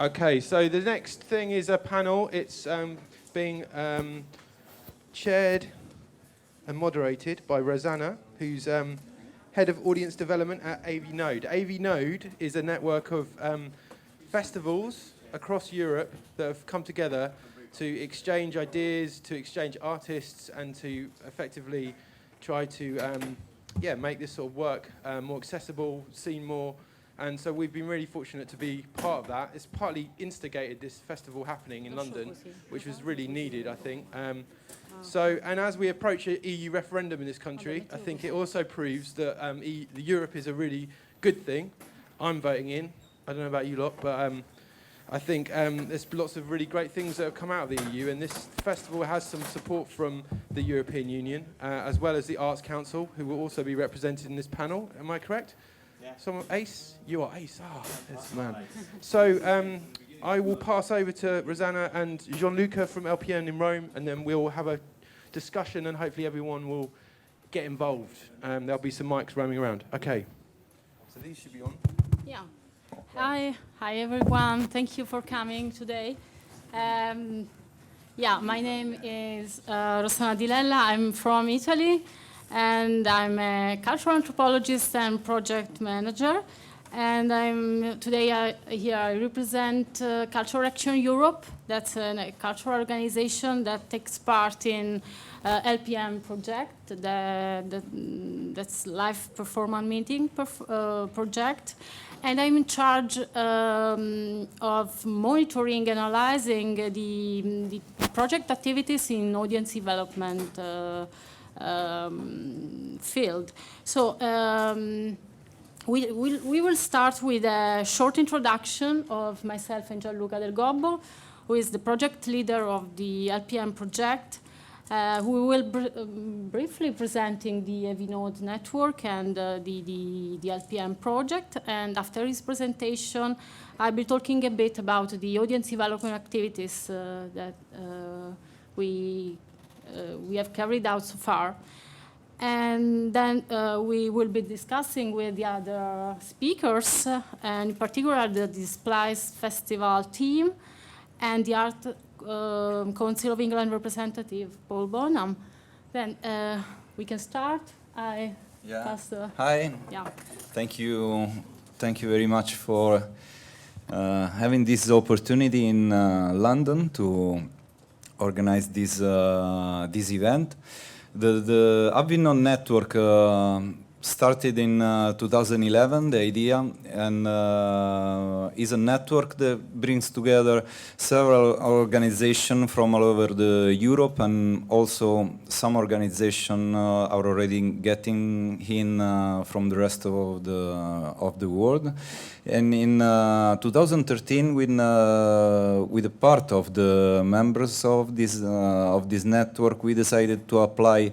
Okay, so the next thing is a panel. It's being chaired and moderated by Rosanna, who's head of audience development at AV Node. AV Node is a network of festivals across Europe that have come together to exchange ideas, to exchange artists, and to effectively try to make this sort of work more accessible, seen more. And so we've been really fortunate to be part of that. It's partly instigated this festival happening in London, which was really needed, I think. And as we approach an EU referendum in this country, I think it also proves that Europe is a really good thing. I'm voting in. I don't know about you lot, but I think there's lots of really great things that have come out of the EU, and this festival has some support from the European Union, as well as the Arts Council, who will also be represented in this panel. Am I correct? Yeah. Someone, Ace? You are Ace. Ah, yes, man. So I will pass over to Rosanna and Gianluca from LPN in Rome, and then we'll have a discussion, and hopefully everyone will get involved. There'll be some mics roaming around. Okay. So these should be on. Yeah. Hi everyone. Thank you for coming today. My name is Rossana Di Lella. I'm from Italy, and I'm a cultural anthropologist and project manager. And I represent Cultural Action Europe. That's a cultural organization that takes part in LPM project. That's live performance meeting project. And I'm in charge of monitoring and analyzing the project activities in audience development field. So we will start with a short introduction of myself and Gianluca Del Gobbo, who is the project leader of the LPM project. We will briefly presenting the AV Node network and the LPM project. And after his presentation, I'll be talking a bit about the audience development activities that we have carried out so far. And then we will be discussing with the other speakers, and in particular the Splice Festival team and the Art Council of England representative, Paul Bonham. Then we can start. Hi. Yeah. Thank you very much for having this opportunity in London to organize this event. The AV Node network started in 2011, the idea, and is a network that brings together several organizations from all over Europe, and also some organizations are already getting in from the rest of the world. And in 2013, with a part of the members of this network, we decided to apply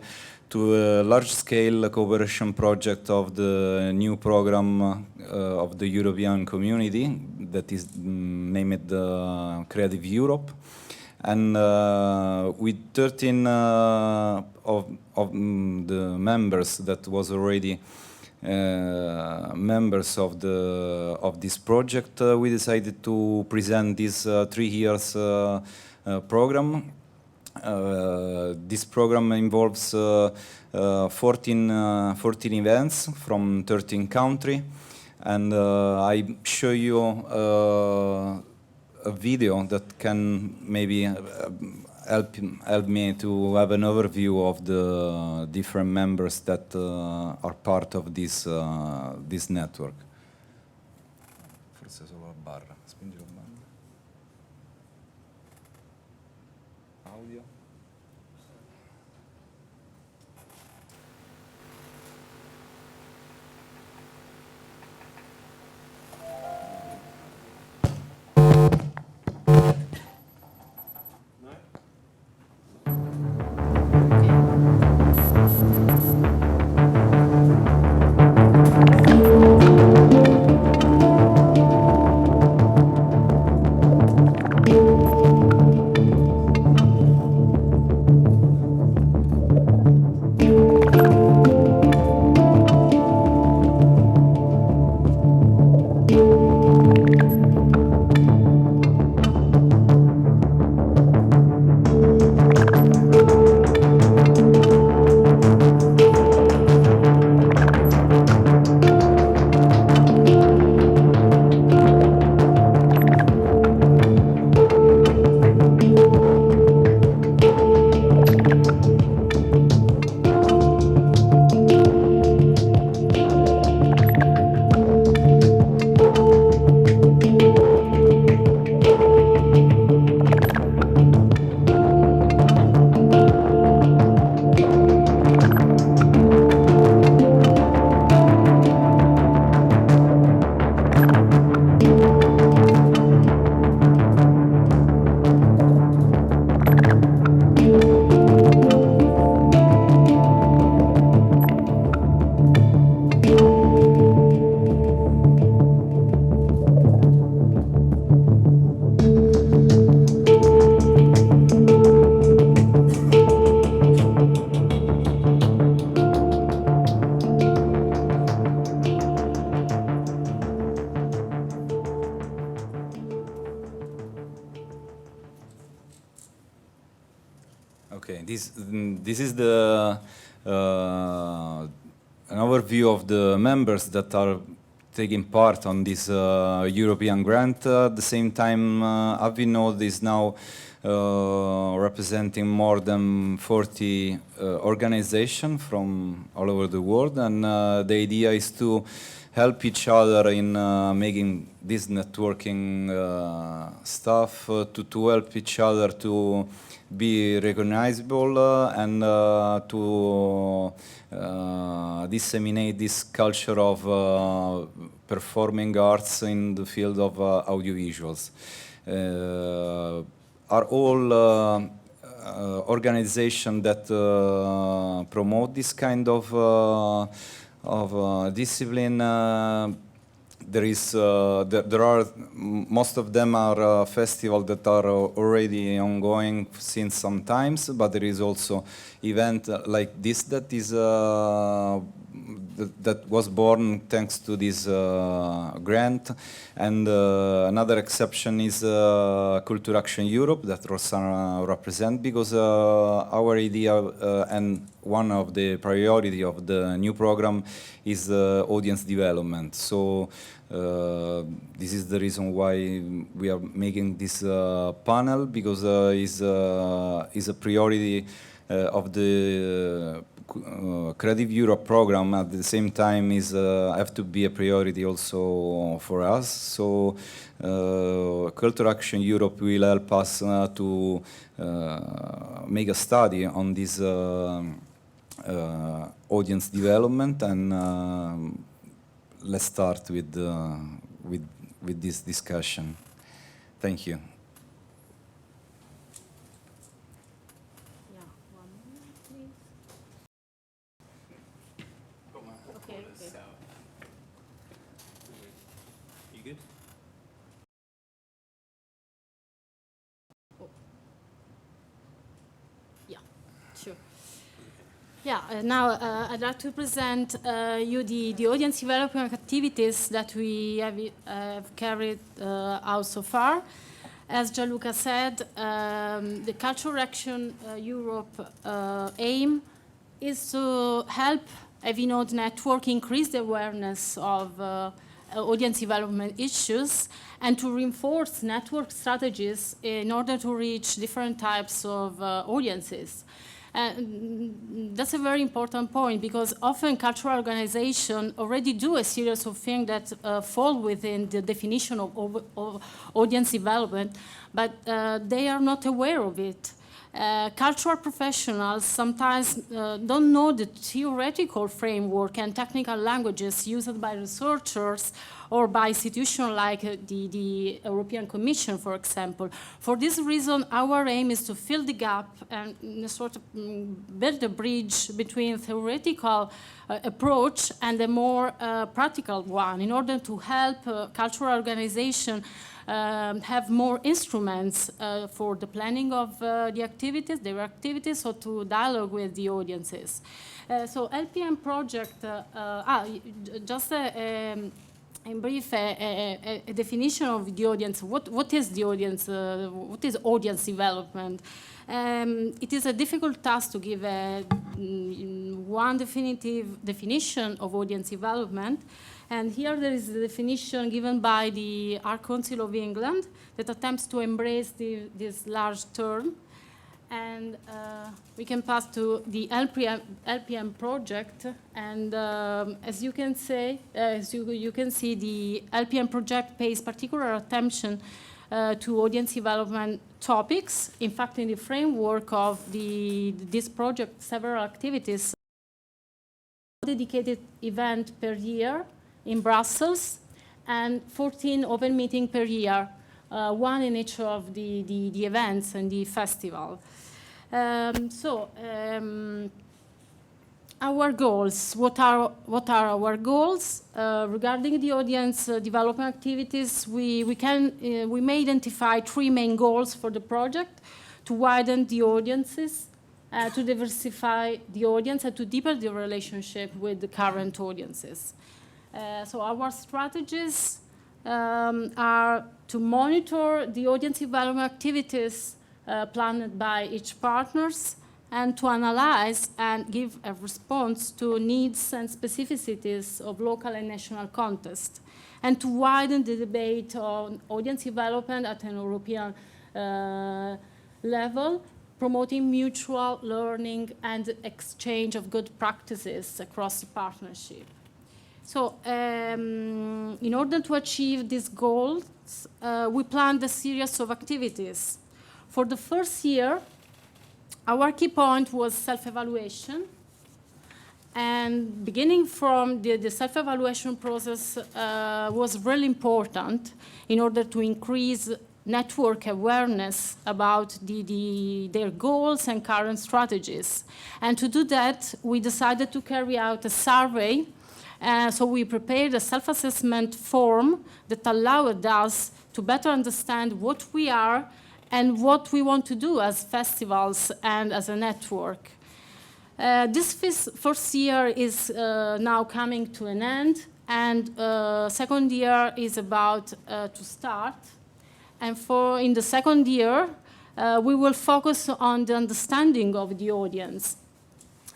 to a large-scale cooperation project of the new program of the European Community that is named Creative Europe. And with 13 of the members that was already members of this project, we decided to present this 3 years program. This program involves 14 events from 13 countries, and I show you a video that can maybe help me to have an overview of the different members that are part of this network. Forse solo la barra. Spingi la barra. Audio. this is an overview of the members that are taking part on this European grant. At the same time, Avinode is now representing more than 40 organizations from all over the world, and the idea is to help each other in making this networking stuff, to help each other to be recognizable and to disseminate this culture of performing arts in the field of audiovisuals. Are all organizations that promote this kind of discipline. There are most of them are festivals that are already ongoing since some times, but there is also event like this that is that was born thanks to this grant. And another exception is Culture Action Europe that Rossana represents, because our idea and one of the priority of the new program is audience development. So this is the reason why we are making this panel, because is a priority of the Creative Europe program. At the same time is have to be a priority also for us. So Culture Action Europe will help us to make a study on this audience development, and let's start with this discussion. Thank you. Yeah, now I'd like to present you the audience development activities that we have carried out so far. As Gianluca said, the Cultural Action Europe aim is to help Avinode Network increase the awareness of audience development issues and to reinforce network strategies in order to reach different types of audiences. And that's a very important point, because often cultural organizations already do a series of things that fall within the definition of audience development, but they are not aware of it. Cultural professionals sometimes don't know the theoretical framework and technical languages used by researchers or by institutions like the European Commission, for example. For this reason, our aim is to fill the gap and sort of build a bridge between theoretical approach and a more practical one, in order to help cultural organizations have more instruments for the planning of the activities, their activities, or to dialogue with the audiences. So LPM project, just in brief, a definition of the audience. What is the audience? What is audience development? It is a difficult task to give one definitive definition of audience development. And here there is the definition given by the Art Council of England that attempts to embrace this large term. And we can pass to the LPM project. And as you can see, the LPM project pays particular attention to audience development topics. In fact, in the framework of this project, several activities, dedicated event per year in Brussels, and 14 open meetings per year, one in each of the events and the festival. Our goals. What are our goals regarding the audience development activities? We may identify three main goals for the project: to widen the audiences, to diversify the audience, and to deepen the relationship with the current audiences. So our strategies are to monitor the audience development activities planned by each partners, and to analyze and give a response to needs and specificities of local and national context, and to widen the debate on audience development at an European level, promoting mutual learning and exchange of good practices across the partnership. So in order to achieve these goals, we planned a series of activities. For the first year, our key point was self-evaluation. And beginning from the self-evaluation process was really important in order to increase network awareness about their goals and current strategies. And to do that, we decided to carry out a survey. So we prepared a self-assessment form that allowed us to better understand what we are and what we want to do as festivals and as a network. This first year is now coming to an end, and second year is about to start. And in the second year, we will focus on the understanding of the audience.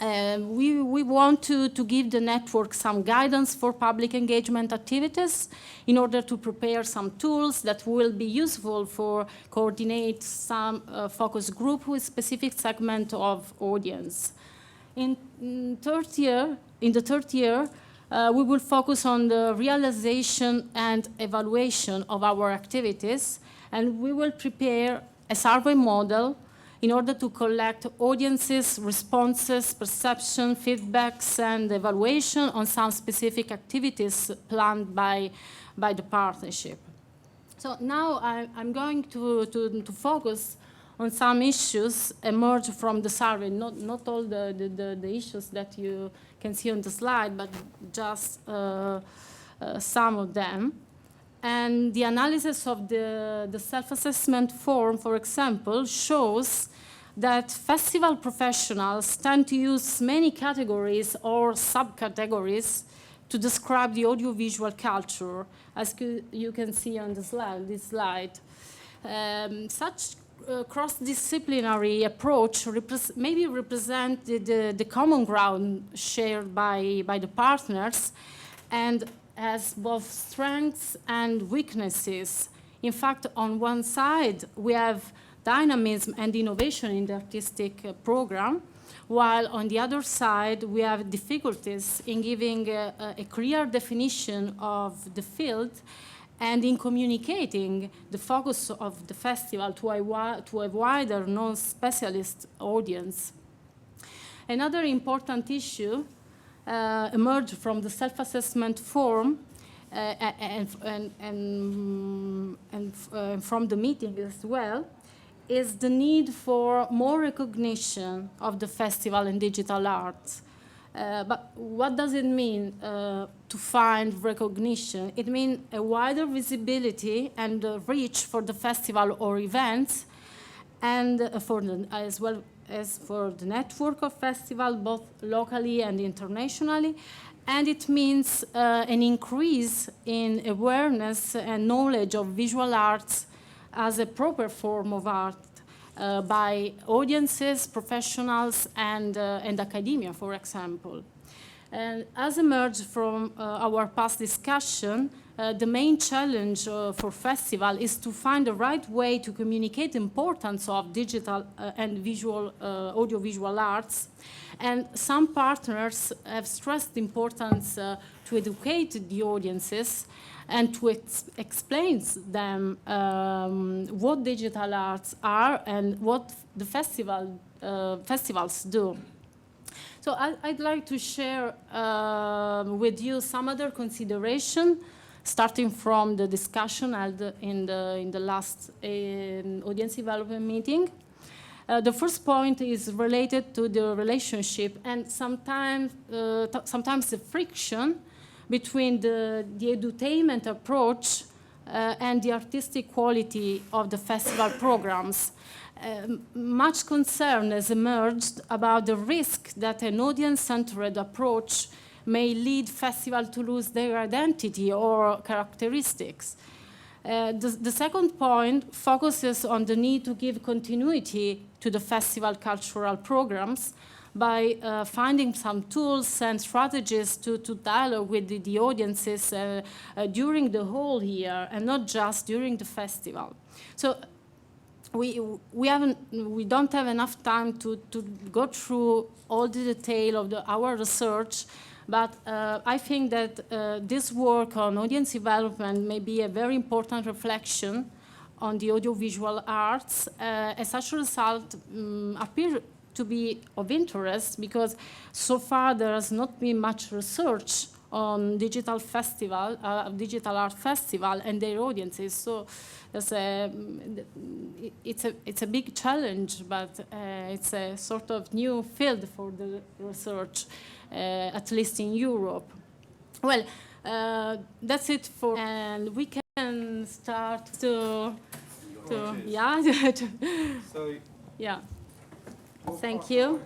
We want to give the network some guidance for public engagement activities in order to prepare some tools that will be useful for coordinate some focus group with specific segment of audience. In the third year, we will focus on the realization and evaluation of our activities, and we will prepare a survey model in order to collect audiences, responses, perception, feedbacks, and evaluation on some specific activities planned by the partnership. So now I'm going to focus on some issues emerged from the survey, not all the issues that you can see on the slide, but just some of them. And the analysis of the self-assessment form, for example, shows that festival professionals tend to use many categories or subcategories to describe the audiovisual culture, as you can see on this slide. Such cross-disciplinary approach maybe represent the common ground shared by the partners and has both strengths and weaknesses. In fact, on one side, we have dynamism and innovation in the artistic program, while on the other side, we have difficulties in giving a clear definition of the field and in communicating the focus of the festival to a wider non-specialist audience. Another important issue emerged from the self-assessment form and from the meeting as well, is the need for more recognition of the festival and digital arts. But what does it mean to find recognition? It means a wider visibility and reach for the festival or events, and as well as for the network of festivals, both locally and internationally. And it means an increase in awareness and knowledge of visual arts as a proper form of art by audiences, professionals, and academia, for example. And as emerged from our past discussion, the main challenge for festival is to find the right way to communicate the importance of digital and visual audiovisual arts. And some partners have stressed the importance to educate the audiences and to explain them what digital arts are and what the festivals do. So I'd like to share with you some other consideration, starting from the discussion held in the last audience development meeting. The first point is related to the relationship and sometimes the friction between the edutainment approach and the artistic quality of the festival programs. Much concern has emerged about the risk that an audience-centered approach may lead festivals to lose their identity or characteristics. The second point focuses on the need to give continuity to the festival cultural programs by finding some tools and strategies to dialogue with the audiences during the whole year and not just during the festival. So we don't have enough time to go through all the detail of our research, but I think that this work on audience development may be a very important reflection on the audiovisual arts. As such a result appear to be of interest because so far there has not been much research on digital art festival and their audiences. So it's a big challenge, but it's a sort of new field for the research, at least in Europe. Well, that's it for, and we can start to yeah. So, yeah. Thank you.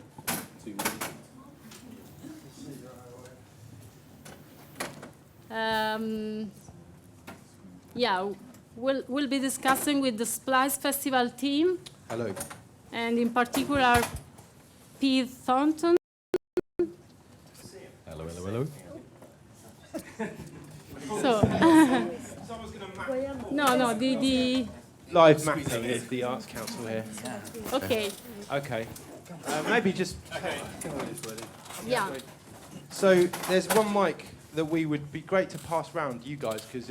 Yeah, we'll be discussing with the Splice Festival team. hello. And in particular, Pete Thornton. Hello, hello, hello. So, no, the Live mapping is the Arts Council here. okay, Okay. Maybe just... yeah. So there's one mic that we would be great to pass round you guys, because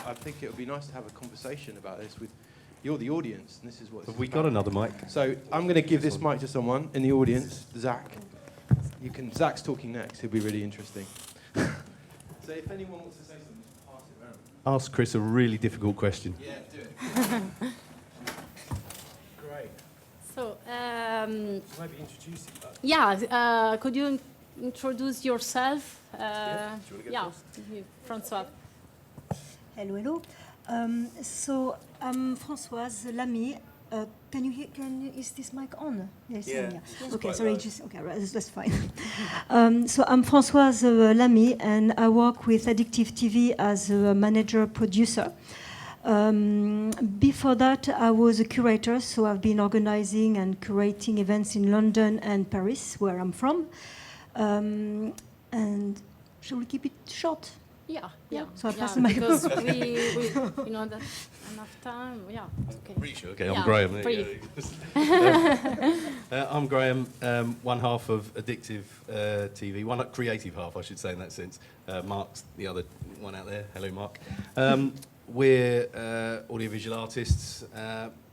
I think it would be nice to have a conversation about this with you're the audience, and this is what. Have we got another mic? So I'm going to give this mic to someone in the audience, Zach. Zach's talking next. It'll be really interesting. So if anyone wants to say something, just pass it around. Ask Chris a really difficult question. Yeah, do it. Great. So, Maybe introduce it. yeah, could you introduce yourself? Do you want to go Yeah, first? François. Hello, hello. So I'm Françoise Lamy. Can you hear? Is this mic on? Yes. Yeah. Okay. Sorry. That's fine. So I'm Françoise Lamy, and I work with Addictive TV as a manager producer. Before that, I was a curator, so I've been organizing and curating events in London and Paris, where I'm from. And shall we keep it short? Yeah. So I yeah, pass the mic. because we that enough time. Yeah. Okay. Pretty sure. Okay, Yeah, I'm Graham. free. I'm Graham, one half of Addictive TV, one creative half, I should say, in that sense. Mark's the other one out there. Hello, Mark. We're audiovisual artists,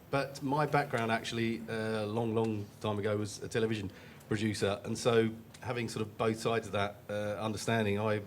but my background actually, a long time ago, was a television producer, and so having sort of both sides of that understanding, I,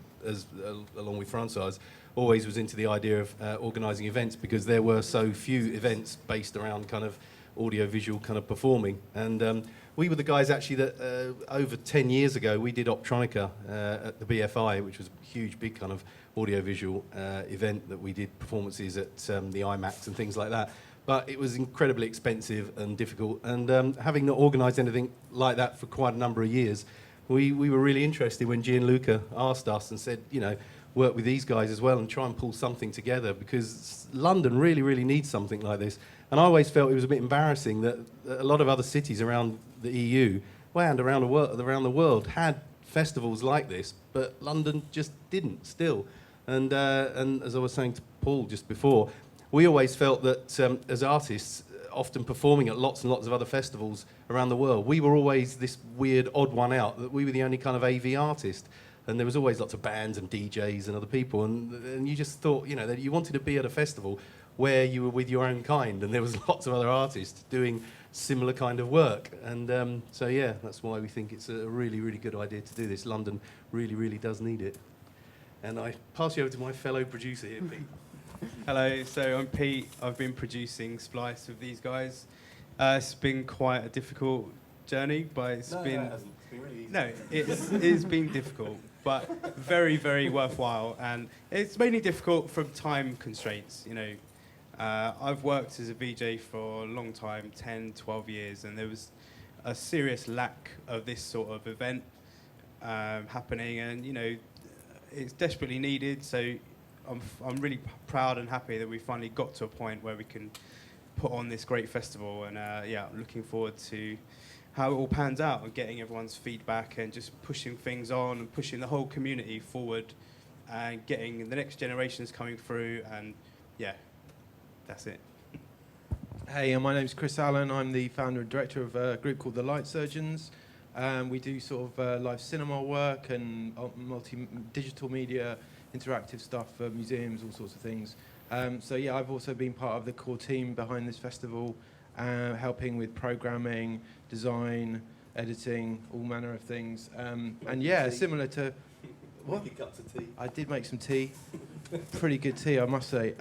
along with Françoise, always was into the idea of organising events, because there were so few events based around kind of audiovisual kind of performing. And we were the guys actually that over 10 years ago we did Optronica at the BFI, which was a huge, big kind of audiovisual event that we did performances at the IMAX and things like that. But it was incredibly expensive and difficult. And having not organised anything like that for quite a number of years, we were really interested when Gianluca asked us and said, you know, work with these guys as well and try and pull something together, because London really needs something like this. And I always felt it was a bit embarrassing that a lot of other cities around the EU and around the world had festivals like this, but London just didn't still. And as I was saying to Paul just before, we always felt that as artists, often performing at lots and lots of other festivals around the world, we were always this weird odd one out, that we were the only kind of AV artist. And there was always lots of bands and DJs and other people, and you just thought, you know, that you wanted to be at a festival where you were with your own kind, and there was lots of other artists doing similar kind of work. And so yeah, that's why we think it's a really good idea to do this. London really does need it. And I pass you over to my fellow producer here, Pete. Hello, so I'm Pete. I've been producing Splice with these guys. It's been quite a difficult journey, but it's been... No, it hasn't. It's been really easy. No, it's been difficult, but very worthwhile. And it's mainly difficult from time constraints, you know. I've worked as a VJ for a long time, 10, 12 years, and there was a serious lack of this sort of event happening, and, you know, it's desperately needed, so I'm really proud and happy that we finally got to a point where we can put on this great festival, and yeah, I'm looking forward to how it all pans out and getting everyone's feedback and just pushing things on and pushing the whole community forward and getting the next generations coming through, and yeah, that's it. Hey, my name's Chris Allen. I'm the founder and director of a group called The Light Surgeons. We do sort of live cinema work and digital media, interactive stuff for museums, all sorts of things. So yeah, I've also been part of the core team behind this festival, helping with programming, design, editing, all manner of things. And yeah, similar to... What? Cups of tea. I did make some tea. Pretty good tea, I must say.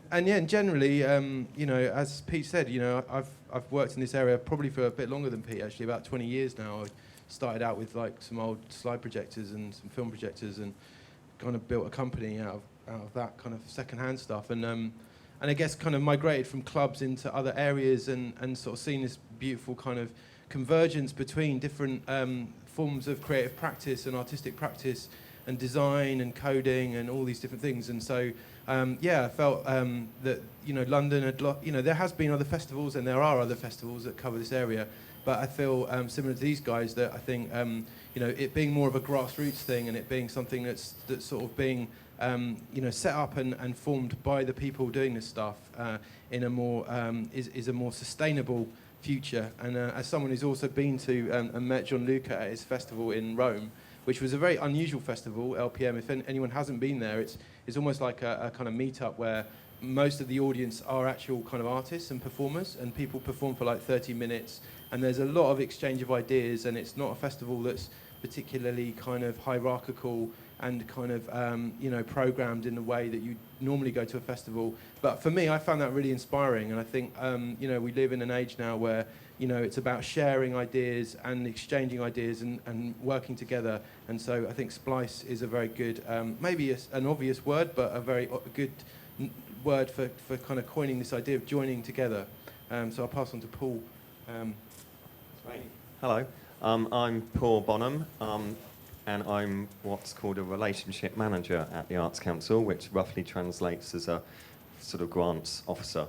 And yeah, and generally, you know, as Pete said, you know, I've worked in this area probably for a bit longer than Pete, actually, about 20 years now. I started out with like some old slide projectors and some film projectors, and kind of built a company out of that kind of second-hand stuff. And I guess kind of migrated from clubs into other areas, and sort of seen this beautiful kind of convergence between different forms of creative practice and artistic practice and design and coding and all these different things. And so yeah, I felt that, you know, London had, you know, there has been other festivals and there are other festivals that cover this area, but I feel similar to these guys that I think, you know, it being more of a grassroots thing and it being something that's sort of being, you know, set up and formed by the people doing this stuff in a more, is a more sustainable future. And as someone who's also been to and met John Luca at his festival in Rome, which was a very unusual festival, LPM. If anyone hasn't been there, it's almost like a kind of meetup where most of the audience are actual kind of artists and performers, and people perform for like 30 minutes, and there's a lot of exchange of ideas, and it's not a festival that's particularly kind of hierarchical and kind of, you know, programmed in the way that you normally go to a festival. But for me, I found that really inspiring, and I think, you know, we live in an age now where, you know, it's about sharing ideas and exchanging ideas and working together. And so I think Splice is a very good, maybe an obvious word, but a very good word for kind of coining this idea of joining together. So I'll pass on to Paul. Hello, I'm Paul Bonham, and I'm what's called a relationship manager at the Arts Council, which roughly translates as a sort of grants officer.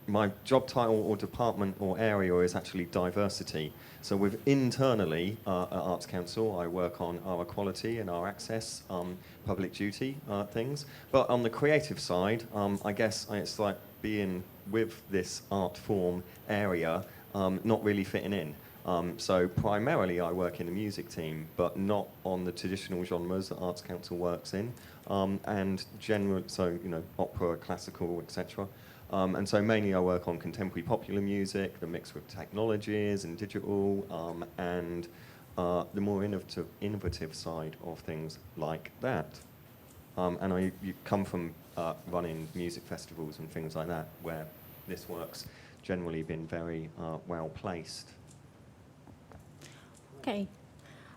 My job title or department or area is actually diversity. So internally at Arts Council, I work on our equality and our access, public duty things. But on the creative side, I guess it's like being with this art form area, not really fitting in. So primarily I work in the music team, but not on the traditional genres that Arts Council works in, and so, you know, opera, classical, etc. And so mainly I work on contemporary popular music, the mix with technologies and digital, and the more innovative side of things like that. And you come from running music festivals and things like that, where this work's generally been very well placed. Okay.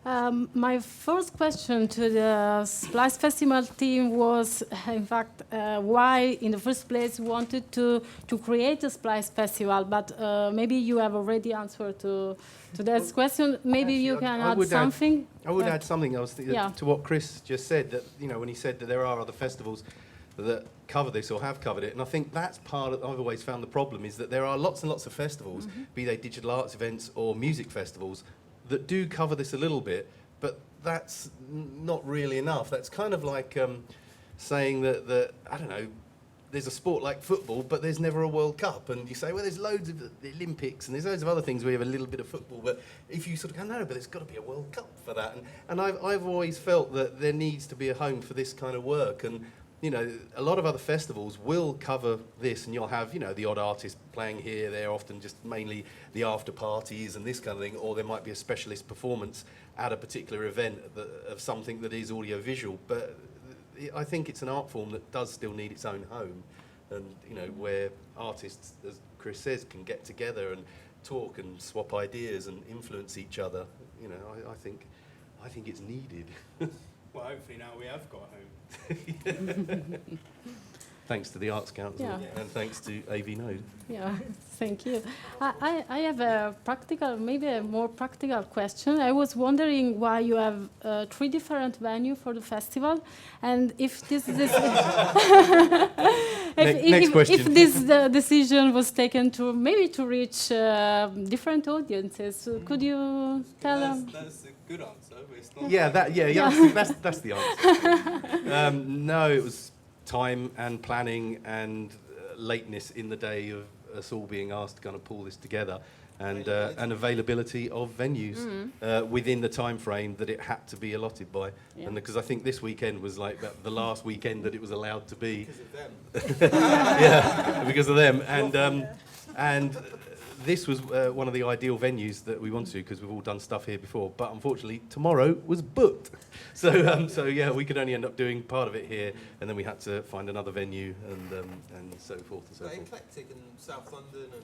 My first question to the Splice Festival team was, in fact, why in the first place you wanted to create a Splice Festival, but maybe you have already answered to that question. Maybe actually, you can I add something. I would add something else Yeah. to what Chris just said, that, you know, when he said that there are other festivals that cover this or have covered it, and I think that's part of, I've always found the problem is that there are lots and lots of festivals, be they digital arts events or music festivals, that do cover this a little bit, but that's not really enough. That's kind of like saying that, I don't know, there's a sport like football, but there's never a World Cup. And you say, well, there's loads of the Olympics and there's loads of other things where you have a little bit of football. But if you sort of go, no, but there's got to be a World Cup for that. And I've always felt that there needs to be a home for this kind of work. And, you know, a lot of other festivals will cover this, and you'll have, you know, the odd artist playing here. They're often just mainly the after parties and this kind of thing, or there might be a specialist performance at a particular event of something that is audiovisual. But I think it's an art form that does still need its own home, and, you know, where artists, as Chris says, can get together and talk and swap ideas and influence each other. You know, I think it's needed. Well, hopefully now we have got home. thanks to the Arts Council and thanks to AV Node. Yeah, thank you. I have a practical, maybe a more practical question. I was wondering why you have 3 different venues for the festival, and if this if this decision was taken to maybe to reach different audiences. So could you tell them? That's a good answer. But it's not That's the answer. No, it was time and planning and lateness in the day of us all being asked to kind of pull this together, and availability of venues within the time frame that it had to be allotted by. Yeah. And because I think this weekend was like the last weekend that it was allowed to be. because of them. Yeah, because of them. And this was one of the ideal venues that we wanted to, because we've all done stuff here before. But unfortunately, tomorrow was booked. So yeah, we could only end up doing part of it here, and then we had to find another venue, and so forth and so forth. Eclectic in South London and.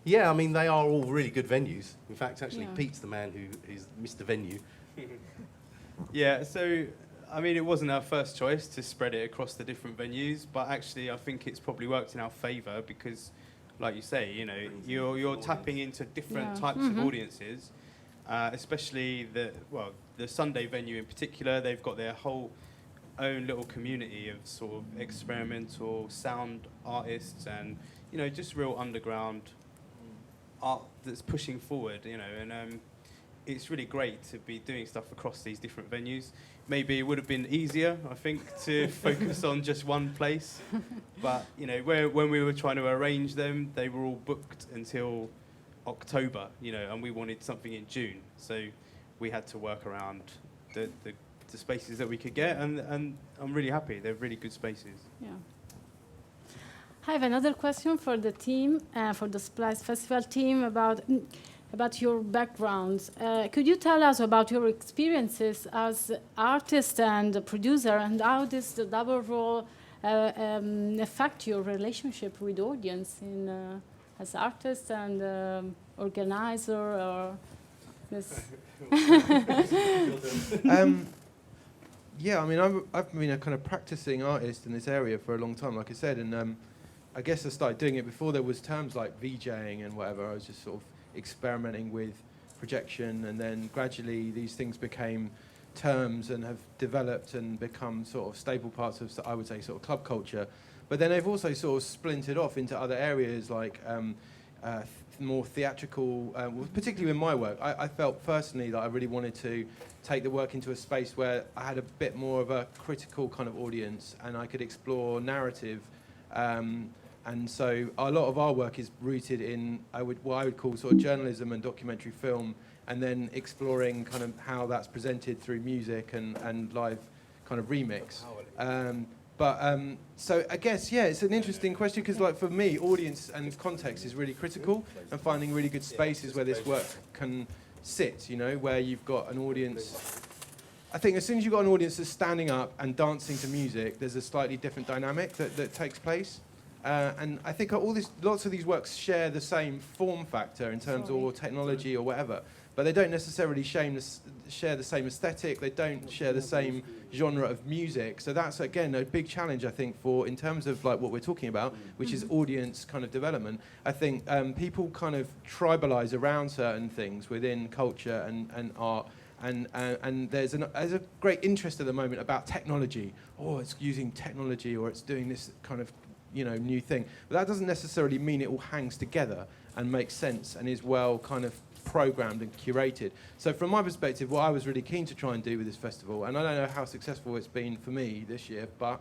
Yeah, I mean, they are all really good venues. In fact, actually, Yeah. Pete's the man who is Mr. Venue. Yeah, so I mean, it wasn't our first choice to spread it across the different venues, but actually, I think it's probably worked in our favour because, like you say, you know, you're tapping into different types of audiences, especially the Sunday venue in particular. They've got their whole own little community of sort of experimental sound artists and, you know, just real underground art that's pushing forward, you know, and it's really great to be doing stuff across these different venues. Maybe it would have been easier, I think, to focus on just one place, but, you know, when we were trying to arrange them, they were all booked until October, you know, and we wanted something in June, so we had to work around the spaces that we could get, and I'm really happy. They're really good spaces. Yeah. I have another question for the team, for the Splice Festival team about your backgrounds. Could you tell us about your experiences as artist and producer, and how does the double role affect your relationship with audience as artist and organizer or this? Yeah, I mean, I've been a kind of practicing artist in this area for a long time, like I said, and I guess I started doing it before there was terms like VJing and whatever. I was just sort of experimenting with projection, and then gradually these things became terms and have developed and become sort of staple parts of, I would say, sort of club culture. But then they've also sort of splintered off into other areas like more theatrical, particularly in my work. I felt personally that I really wanted to take the work into a space where I had a bit more of a critical kind of audience and I could explore narrative. And so a lot of our work is rooted in what I would call sort of journalism and documentary film, and then exploring kind of how that's presented through music and live kind of remix. So I guess, yeah, it's an interesting question because, like, for me, audience and context is really critical, and finding really good spaces where this work can sit, you know, where you've got an audience. I think as soon as you've got an audience that's standing up and dancing to music, there's a slightly different dynamic that takes place. And I think lots of these works share the same form factor in terms of technology or whatever, but they don't necessarily share the same aesthetic. They don't share the same genre of music. So that's, again, a big challenge, I think, in terms of like what we're talking about, which is audience kind of development. I think people kind of tribalize around certain things within culture and art. And there's a great interest at the moment about technology. Oh, it's using technology, or it's doing this kind of, you know, new thing. But that doesn't necessarily mean it all hangs together and makes sense and is well kind of programmed and curated. So from my perspective, what I was really keen to try and do with this festival, and I don't know how successful it's been for me this year, but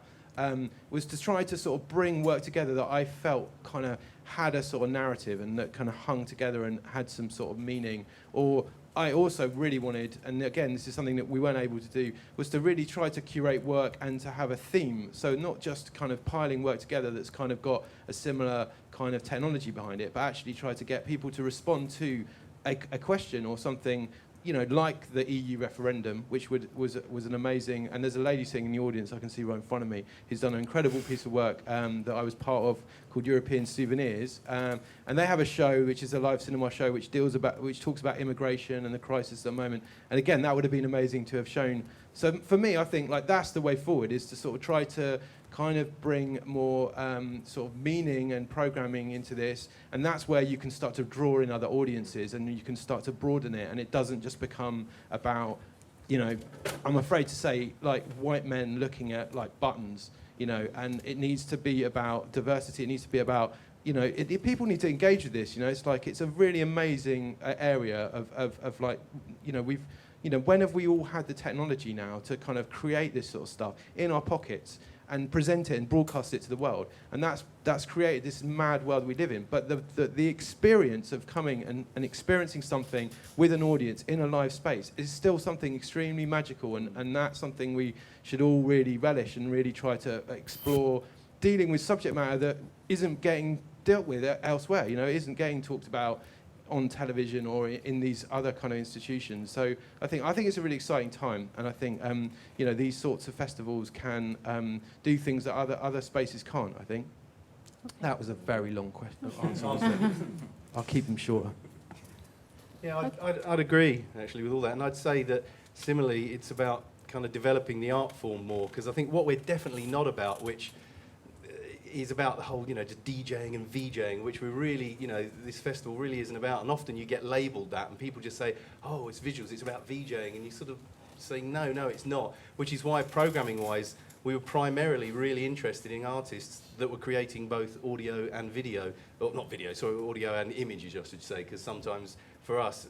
was to try to sort of bring work together that I felt kind of had a sort of narrative and that kind of hung together and had some sort of meaning. Or I also really wanted, and again, this is something that we weren't able to do, was to really try to curate work and to have a theme. So not just kind of piling work together that's kind of got a similar kind of technology behind it, but actually try to get people to respond to a question or something, you know, like the EU referendum, which was an amazing, and there's a lady sitting in the audience I can see right in front of me, who's done an incredible piece of work that I was part of called European Souvenirs, and they have a show which is a live cinema show which talks about immigration and the crisis at the moment, and again that would have been amazing to have shown. So for me, I think like that's the way forward, is to sort of try to kind of bring more sort of meaning and programming into this, and that's where you can start to draw in other audiences, and you can start to broaden it, and it doesn't just become about, you know, I'm afraid to say, like, white men looking at like buttons, you know, and it needs to be about diversity. It needs to be about, you know, people need to engage with this. You know, it's like, it's a really amazing area of like, you know, when have we all had the technology now to kind of create this sort of stuff in our pockets and present it and broadcast it to the world? And that's created this mad world we live in. But the experience of coming and experiencing something with an audience in a live space is still something extremely magical, and that's something we should all really relish and really try to explore, dealing with subject matter that isn't getting dealt with elsewhere, you know, isn't getting talked about on television or in these other kind of institutions. So I think it's a really exciting time, and I think you know, these sorts of festivals can do things that other spaces can't. I think. Okay. That was a very long answer. I'll keep them shorter. Yeah, I'd agree actually with all that, and I'd say that similarly, it's about kind of developing the art form more, because I think what we're definitely not about, which is about the whole, you know, just DJing and VJing, which we really, you know, this festival really isn't about. And often you get labelled that, and people just say, oh, it's visuals, it's about VJing, and you sort of say, no, it's not. Which is why, programming-wise, we were primarily really interested in artists that were creating both audio and video, or not video, sorry, audio and images, I should say, because sometimes for us,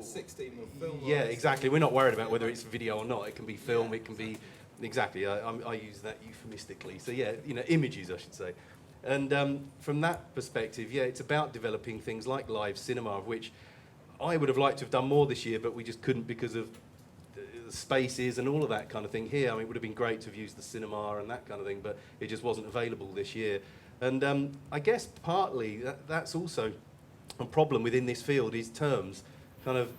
16 of film. Yeah, exactly. We're not worried about whether it's video or not. It can be film, it can be. Exactly, I use that euphemistically. So yeah, you know, images, I should say. And from that perspective, yeah, it's about developing things like live cinema, of which I would have liked to have done more this year, but we just couldn't because of the spaces and all of that kind of thing here. I mean, it would have been great to have used the cinema and that kind of thing, but it just wasn't available this year. And I guess partly that's also a problem within this field, is terms. Kind of,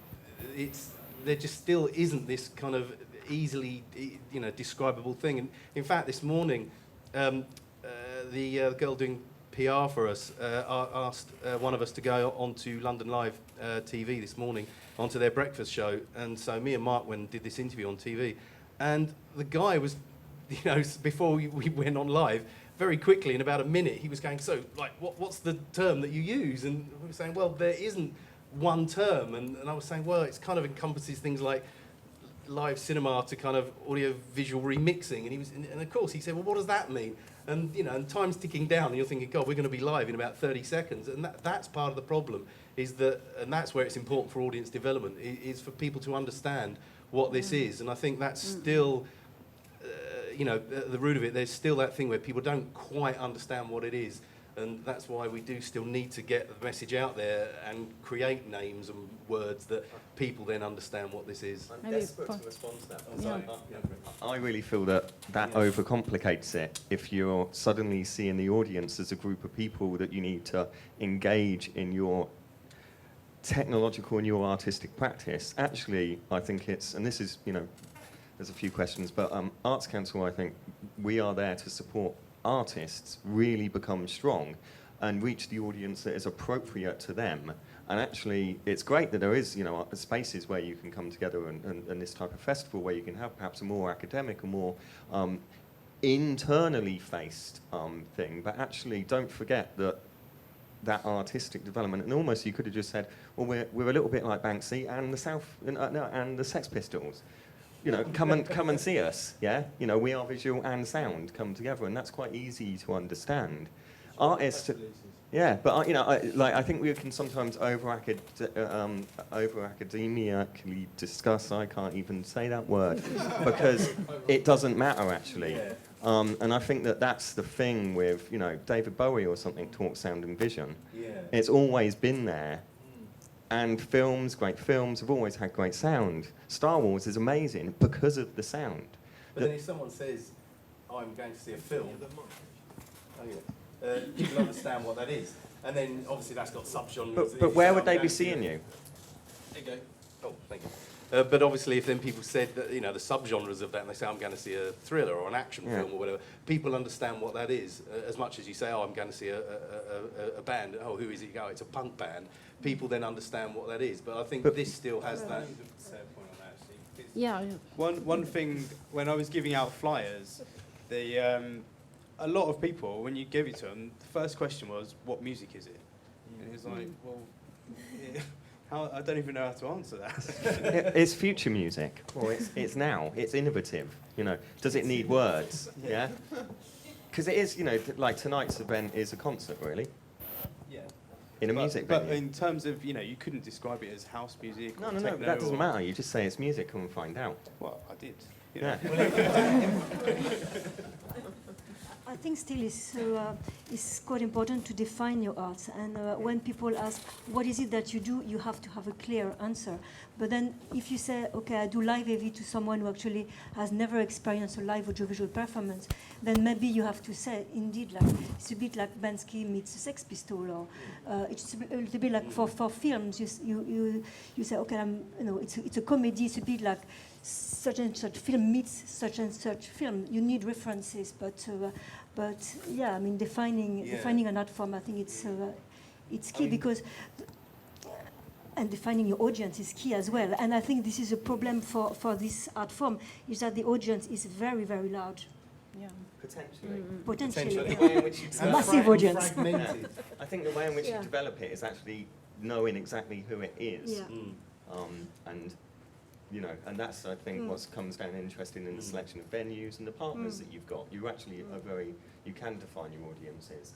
there just still isn't this kind of easily, you know, describable thing. And in fact, this morning, the girl doing PR for us asked one of us to go onto London Live TV this morning, onto their breakfast show. And so me and Mark went and did this interview on TV. And the guy was, you know, before we went on live, very quickly, in about a minute, he was going, so, like, what's the term that you use? And we were saying, well, there isn't one term. And I was saying, well, it's kind of encompasses things like live cinema to kind of audio-visual remixing, and of course he said, well, what does that mean? And, you know, and time's ticking down, and you're thinking, God, we're going to be live in about 30 seconds, and that's part of the problem, is that, and that's where it's important for audience development, is for people to understand what this is. And I think that's still, you know, at the root of it, there's still that thing where people don't quite understand what it is. And that's why we do still need to get the message out there and create names and words that people then understand what this is. I'm desperate to respond to that. Oh, sorry. I really feel that overcomplicates it. If you're suddenly seeing the audience as a group of people that you need to engage in your technological and your artistic practice, actually, I think it's, and this is, you know, there's a few questions, but Arts Council, I think, we are there to support artists really become strong and reach the audience that is appropriate to them. And actually, it's great that there is, you know, spaces where you can come together and this type of festival where you can have perhaps a more academic, a more internally faced thing. But actually, don't forget that artistic development, and almost you could have just said, well, we're a little bit like Banksy and the Sex Pistols. You know, come and see us, yeah? You know, we are visual and sound come together, and that's quite easy to understand. Artists, yeah, but, you know, I think we can sometimes over-academically discuss, I can't even say that word, because it doesn't matter, actually. And I think that's the thing with, you know, David Bowie or something taught sound and vision. It's always been there. And great films, have always had great sound. Star Wars is amazing because of the sound. But then if someone says, oh, I'm going to see a film, people understand what that is. And then, obviously, that's got subgenres. But where would they be seeing you? There you go. Oh, thank you. But obviously, if then people said that, you know, the subgenres of that, and they say, I'm going to see a thriller or an action film or whatever, people understand what that is. As much as you say, oh, I'm going to see a band. Oh, who is it? Oh, it's a punk band. People then understand what that is. But I think this still has that. Yeah. One thing, when I was giving out flyers, a lot of people, when you give it to them, the first question was, what music is it? And it's like, well, I don't even know how to answer that. It's future music, or it's now. It's innovative. You know, does it need words? Yeah. Because it is. You know, like tonight's event is a concert, really. Yeah. In a music But venue. in terms of, you couldn't describe it as house music. No, or no, no. techno That doesn't or- matter. You just say it's music, and find out. Well, I did. Yeah. I think still it's quite important to define your art. And when people ask, what is it that you do, you have to have a clear answer. But then if you say, okay, I do live AV to someone who actually has never experienced a live audiovisual performance, then maybe you have to say, indeed, like it's a bit like Bansky meets the Sex Pistol, or it's a little bit like for films. You say, okay, it's a comedy. It's a bit like such and such film meets such and such film. You need references, but yeah, I mean defining an art form, I think it's key because. And defining your audience is key as well. And I think this is a problem for this art form, is that the audience is very, very large. Yeah. Potentially. The way in which you a massive audience. Yeah. I think the way in which you develop it is actually knowing exactly who it is. Yeah. And, and that's, I think, what comes down interesting in the selection of venues and the partners that you've got. You actually you can define your audiences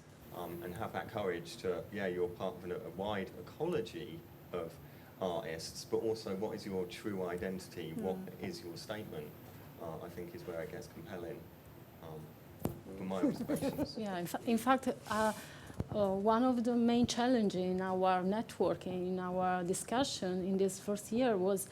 and have that courage to, you're part of a wide ecology of artists, but also what is your true identity, what is your statement, I think is where it gets compelling from my observations. Yeah, in fact, one of the main challenges in our networking, in our discussion in this first year was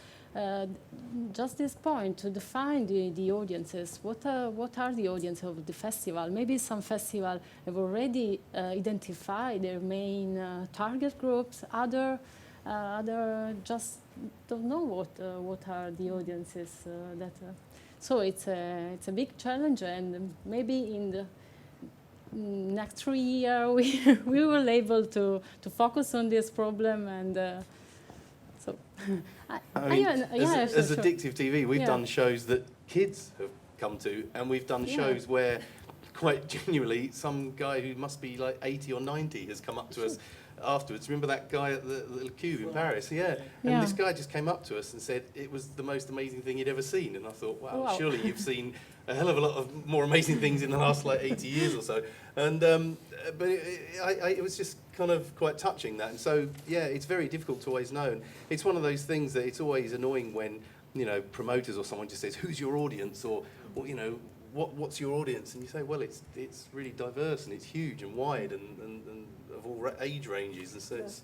just this point, to define the audiences. What are the audience of the festival? Maybe some festivals have already identified their main target groups, other just don't know what are the audiences that. So it's a big challenge, and maybe in the next 3 years we will able to focus on this problem, and so. As Addictive TV, we've done shows that kids have come to, and we've done shows where, quite genuinely, some guy who must be like 80 or 90 has come up to us afterwards. Remember that guy at the Cube in Paris? Yeah. And this guy just came up to us and said it was the most amazing thing he'd ever seen. And I thought, wow. Surely you've seen a hell of a lot of more amazing things in the last like 80 years or so. And but it was just kind of quite touching, that. And so, it's very difficult to always know. And it's one of those things that it's always annoying when, promoters or someone just says, who's your audience? Or what's your audience? And you say, well, it's really diverse and it's huge and wide and of all age ranges. And so it's...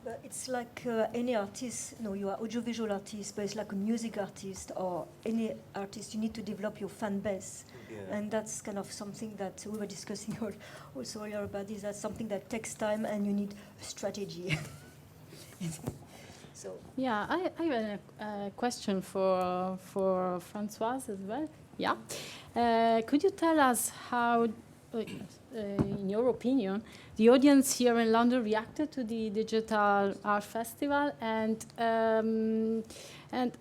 But it's like any artist, you are audiovisual artist, but it's like a music artist or any artist, you need to develop your fan base. Yeah. And that's kind of something that we were discussing also earlier about this. That's something that takes time and you need a strategy. So. Yeah, I have a question for Françoise as well. Yeah. Could you tell us how, in your opinion, the audience here in London reacted to the Digital Art Festival, and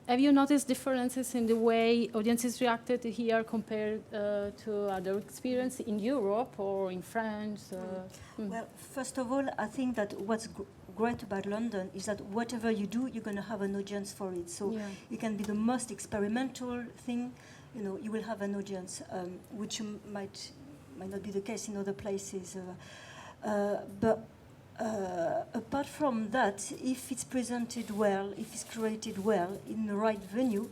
have you noticed differences in the way audiences reacted here compared to other experience in Europe or in France? Well, first of all, I think that what's great about London is that whatever you do, you're going to have an audience for it. So it can be the most experimental thing, you will have an audience, which might not be the case in other places. But apart from that, if it's presented well, if it's created well in the right venue,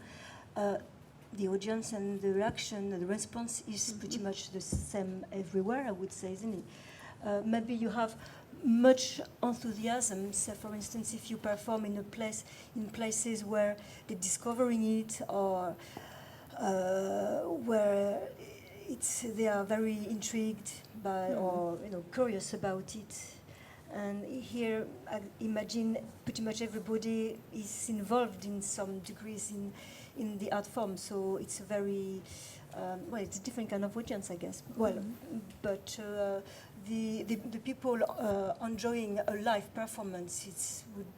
the audience and the reaction and the response is pretty much the same everywhere, I would say, isn't it? Maybe you have much enthusiasm. Say, for instance, if you perform in places where they're discovering it, or where they are very intrigued by or curious about it. And here, I imagine pretty much everybody is involved in some degrees in the art form. So it's a very it's a different kind of audience, I guess. Well, but the people enjoying a live performance would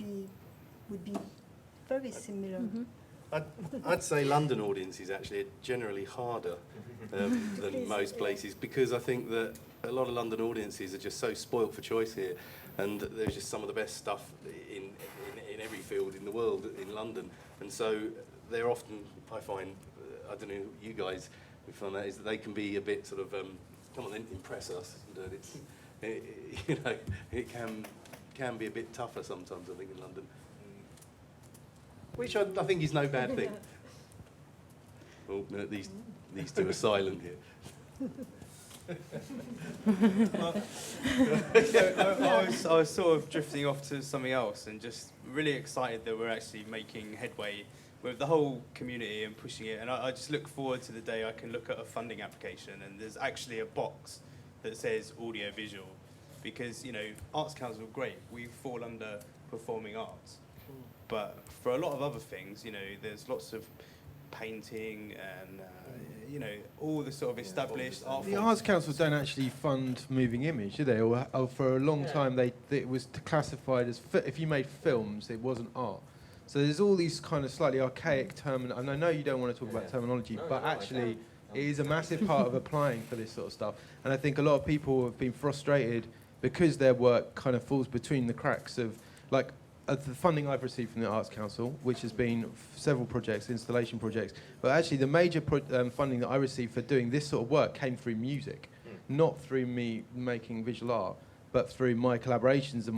be very similar. I'd say London audiences actually are generally harder than most places, because I think that a lot of London audiences are just so spoilt for choice here, and there's just some of the best stuff in every field in the world in London, and so they're often, I find, I don't know, you guys who find that, is that they can be a bit sort of, come on then, impress us, and you know, it can be a bit tougher sometimes, I think, in London. Which I think is no bad thing. Oh, no, these two are silent here. I was sort of drifting off to something else, and just really excited that we're actually making headway with the whole community and pushing it. And I just look forward to the day I can look at a funding application and there's actually a box that says audio visual, because, you know, Arts Council, great, we fall under performing arts. But for a lot of other things, you know, there's lots of painting and, you know, all the sort of established art The forms. Arts Council don't actually fund moving image, do they? Or for a long time, it was classified as, if you made films, it wasn't art. So there's all these kind of slightly archaic terminology, and I know you don't want to talk about terminology, but actually it is a massive part of applying for this sort of stuff. And I think a lot of people have been frustrated because their work kind of falls between the cracks of, like, the funding I've received from the Arts Council, which has been several projects, installation projects, but actually the major funding that I received for doing this sort of work came through music, not through me making visual art, but through my collaborations and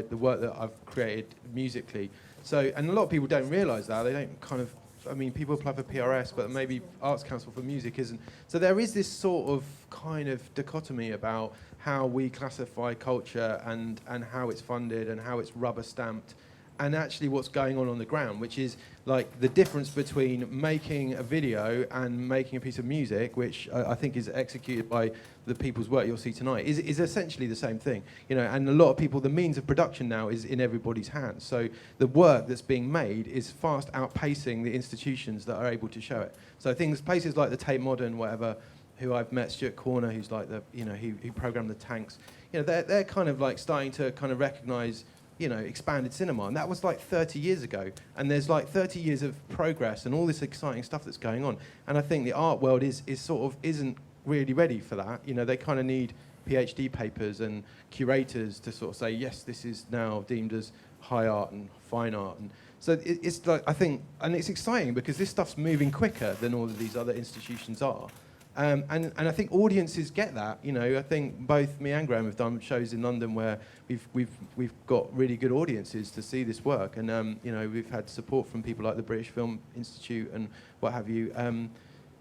the work that I've created musically. So, and a lot of people don't realise that. They don't kind of, I mean, people apply for PRS, but maybe Arts Council for music isn't. So there is this sort of kind of dichotomy about how we classify culture and how it's funded and how it's rubber stamped, and actually what's going on the ground, which is like the difference between making a video and making a piece of music, which I think is executed by the people's work you'll see tonight, is essentially the same thing. You know, and a lot of people, the means of production now is in everybody's hands. So the work that's being made is fast outpacing the institutions that are able to show it. So places like the Tate Modern, whatever, who I've met, Stuart Corner, who's like the, you know, who programmed the tanks, you know, they're kind of like starting to kind of recognise, you know, expanded cinema, and that was like 30 years ago, and there's like 30 years of progress and all this exciting stuff that's going on, and I think the art world isn't really ready for that. You know, they kind of need PhD papers and curators to sort of say, yes, this is now deemed as high art and fine art, and so it's like, I think, and it's exciting because this stuff's moving quicker than all of these other institutions are. And I think audiences get that. You know, I think both me and Graham have done shows in London where we've got really good audiences to see this work, and you know, we've had support from people like the British Film Institute and what have you. And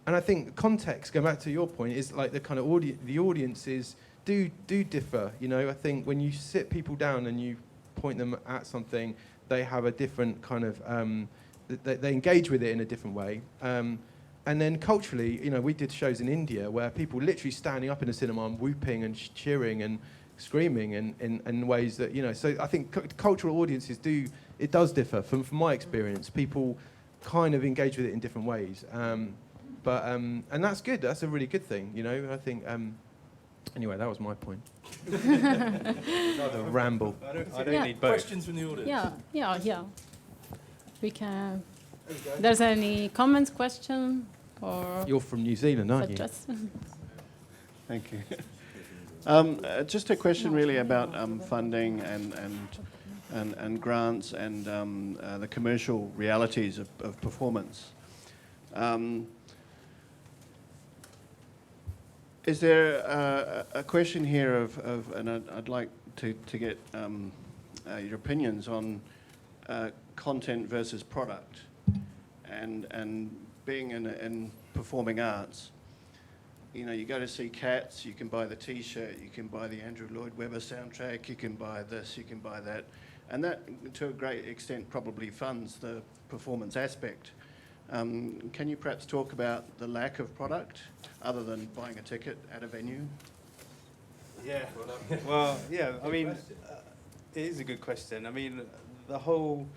I think context, going back to your point, is like the kind of the audiences do differ. You know, I think when you sit people down and you point them at something, they have a different kind of they engage with it in a different way. And then culturally, you know, we did shows in India where people literally standing up in a cinema and whooping and cheering and screaming in ways that, you know, so I think cultural audiences does differ. From my experience, people kind of engage with it in different ways. And that's good. That's a really good thing, you know. I think, anyway, that was my point. Another ramble. I don't need both. Questions from the audience? Yeah. We can... There's any comments, question, or... You're from New Zealand, aren't you? Thank you. Just a question really about funding and grants and the commercial realities of performance. Is there a question here and I'd like to get your opinions on content versus product, and being in performing arts. You know, you go to see Cats, you can buy the T-shirt, you can buy the Andrew Lloyd Webber soundtrack, you can buy this, you can buy that, and that to a great extent probably funds the performance aspect. Can you perhaps talk about the lack of product other than buying a ticket at a venue? Yeah, well, yeah, I mean, it is a good question. I mean, the whole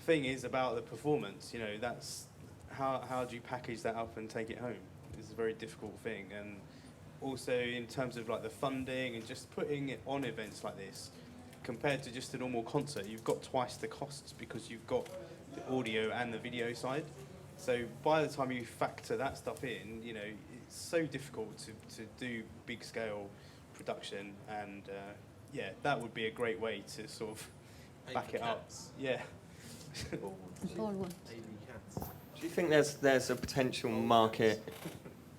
thing is about the performance, you know, that's how do you package that up and take it home? It's a very difficult thing. And also in terms of like the funding and just putting it on events like this, compared to just a normal concert, you've got twice the costs because you've got the audio and the video side. So by the time you factor that stuff in, you know, it's so difficult to do big scale production, and yeah, that would be a great way to sort of back it up. Yeah. Do you think there's a potential market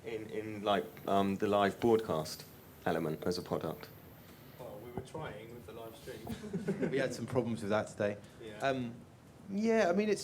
in like the live broadcast element as a product? Well, we were trying with the live stream. We had some problems with that today. Yeah. Yeah, I mean,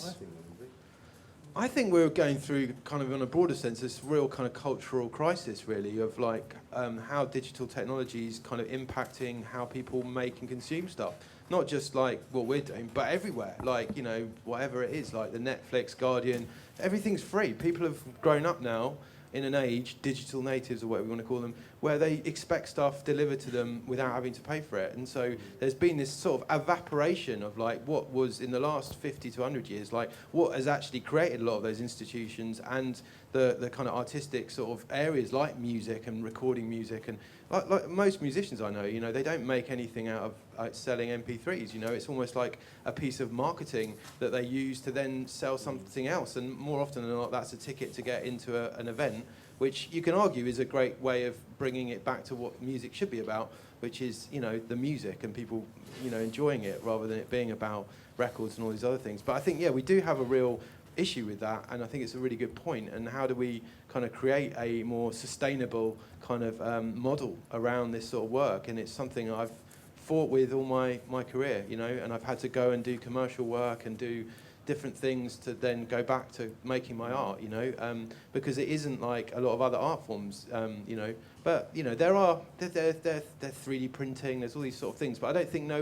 I think we're going through kind of, in a broader sense, this real kind of cultural crisis, really, of like how digital technology is kind of impacting how people make and consume stuff. Not just like what we're doing, but everywhere. Like, you know, whatever it is, like the Netflix, Guardian, everything's free. People have grown up now in an age, digital natives or whatever you want to call them, where they expect stuff delivered to them without having to pay for it. And so there's been this sort of evaporation of like what was in the last 50 to 100 years, like what has actually created a lot of those institutions and the kind of artistic sort of areas like music and recording music. And like most musicians I know, you know, they don't make anything out of selling MP3s, you know, it's almost like a piece of marketing that they use to then sell something else. And more often than not, that's a ticket to get into an event, which you can argue is a great way of bringing it back to what music should be about, which is, you know, the music and people, you know, enjoying it rather than it being about records and all these other things. But I think, yeah, we do have a real issue with that, and I think it's a really good point. And how do we kind of create a more sustainable kind of model around this sort of work? And it's something I've fought with all my career, you know, and I've had to go and do commercial work and do different things to then go back to making my art, you know, because it isn't like a lot of other art forms, you know. But, you know, they're 3D printing, there's all these sort of things, but I don't think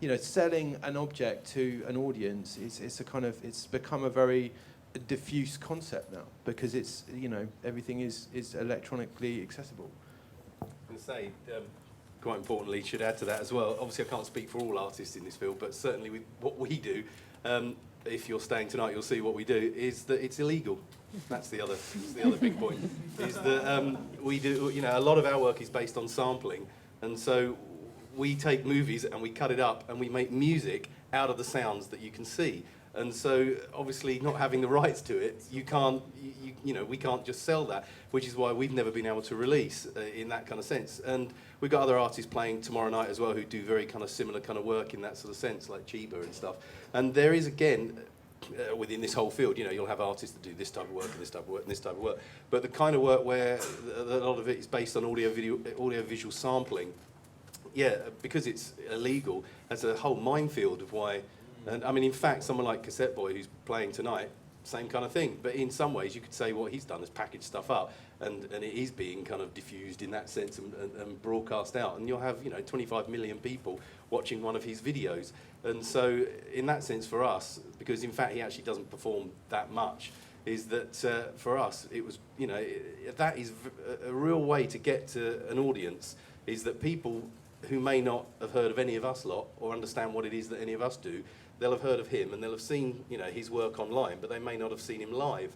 you know, selling an object to an audience it's become a very diffuse concept now, because it's, you know, everything is electronically accessible. And say, quite importantly, should add to that as well. Obviously, I can't speak for all artists in this field, but certainly with what we do, if you're staying tonight, you'll see what we do is that it's illegal. That's the other big point. Is that we do, you know, a lot of our work is based on sampling, and so we take movies and we cut it up and we make music out of the sounds that you can see. And so, obviously, not having the rights to it, you can't, you know, we can't just sell that, which is why we've never been able to release in that kind of sense. And we've got other artists playing tomorrow night as well who do very kind of similar kind of work in that sort of sense, like Chiba and stuff. And there is, again, within this whole field, you know, you'll have artists that do this type of work and this type of work and this type of work. But the kind of work where a lot of it is based on audio-visual sampling, yeah, because it's illegal, there's a whole minefield of why. And I mean, in fact, someone like Cassette Boy, who's playing tonight, same kind of thing. But in some ways, you could say what he's done is package stuff up, and it is being kind of diffused in that sense and broadcast out. And you'll have, you know, 25 million people watching one of his videos. And so, in that sense, for us, because in fact he actually doesn't perform that much, is that for us it was, you know, that is a real way to get to an audience. Is that people who may not have heard of any of us lot or understand what it is that any of us do, they'll have heard of him and they'll have seen, you know, his work online, but they may not have seen him live.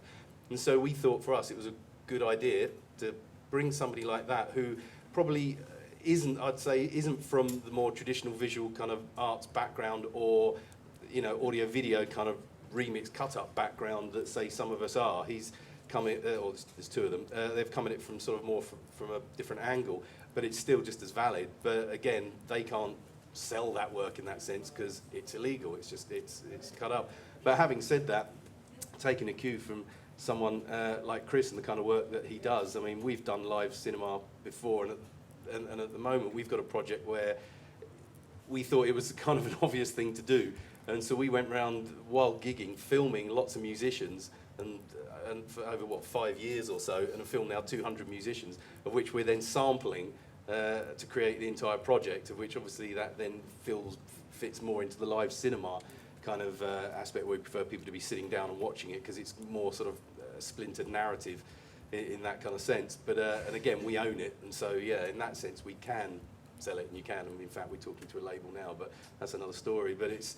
And so we thought for us it was a good idea to bring somebody like that who probably isn't, I'd say, isn't from the more traditional visual kind of arts background or, you know, audio video kind of remix cut-up background that, say, some of us are. He's come at, or there's two of them, they've come at it from sort of more from a different angle, but it's still just as valid. But again, they can't sell that work in that sense because it's illegal. It's just it's cut up. But having said that, taking a cue from someone like Chris and the kind of work that he does, I mean, we've done live cinema before, and at the moment we've got a project where we thought it was kind of an obvious thing to do, and so we went around while gigging, filming lots of musicians, and for over 5 years or so, and have filmed now 200 musicians, of which we're then sampling to create the entire project, of which obviously that then fits more into the live cinema kind of aspect, where we prefer people to be sitting down and watching it because it's more sort of splintered narrative in that kind of sense. But and again, we own it, and so yeah, in that sense, we can sell it, and you can. And in fact, we're talking to a label now, but that's another story. But it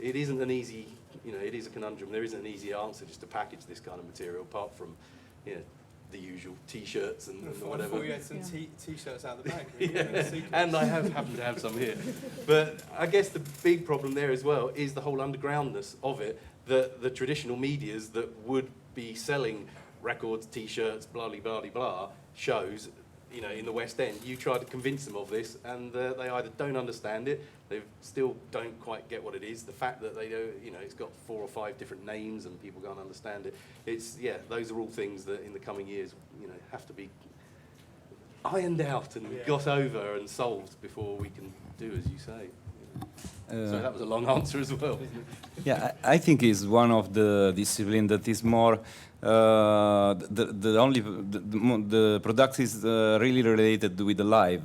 isn't an easy, you know, it is a conundrum. There isn't an easy answer just to package this kind of material, apart from, you know, the usual T-shirts and I whatever. thought you had some T-shirts out the back. Yeah, and I happen to have some here. But I guess the big problem there as well is the whole undergroundness of it, that the traditional medias that would be selling records, T-shirts, blah, blah, blah, blah, shows, you know, in the West End, you try to convince them of this, and they either don't understand it, they still don't quite get what it is. The fact that they do, you know, it's got 4 or 5 different names and people can't understand it. It's, yeah, those are all things that in the coming years, you know, have to be ironed out and got over and solved before we can do as you say. So that was a long answer as well. Yeah, I think it's one of the discipline that is more the product is really related with the live,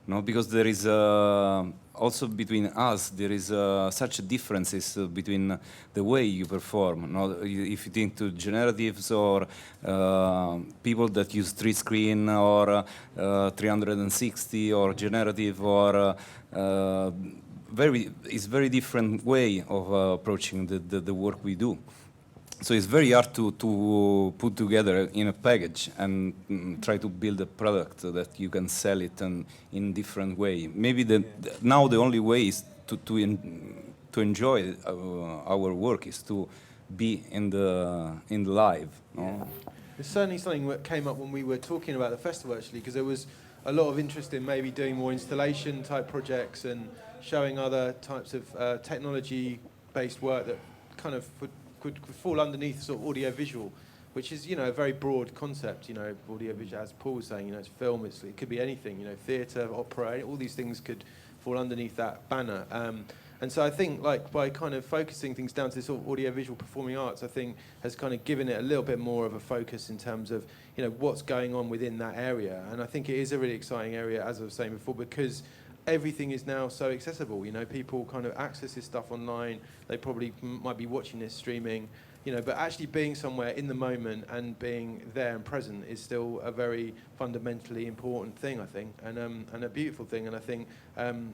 no? Because there is also between us there is such differences between the way you perform. No? If you think to generatives or people that use 3-screen or 360 or generative or it's very different way of approaching the work we do. So it's very hard to put together in a package and try to build a product so that you can sell it in different way. Maybe now the only way is to enjoy our work is to be in the live. No? It's certainly something that came up when we were talking about the festival actually, because there was a lot of interest in maybe doing more installation type projects and showing other types of technology-based work that kind of could fall underneath sort of audio-visual, which is, you know, a very broad concept. You know, audio-visual, as Paul was saying, you know, it's film, it could be anything. You know, theatre, opera, all these things could fall underneath that banner. And so I think, like, by kind of focusing things down to sort of audio-visual performing arts, I think has kind of given it a little bit more of a focus in terms of, you know, what's going on within that area. And I think it is a really exciting area, as I was saying before, because everything is now so accessible. You know, people kind of access this stuff online. They probably might be watching this streaming, you know, but actually being somewhere in the moment and being there and present is still a very fundamentally important thing, I think, and a beautiful thing. And I think,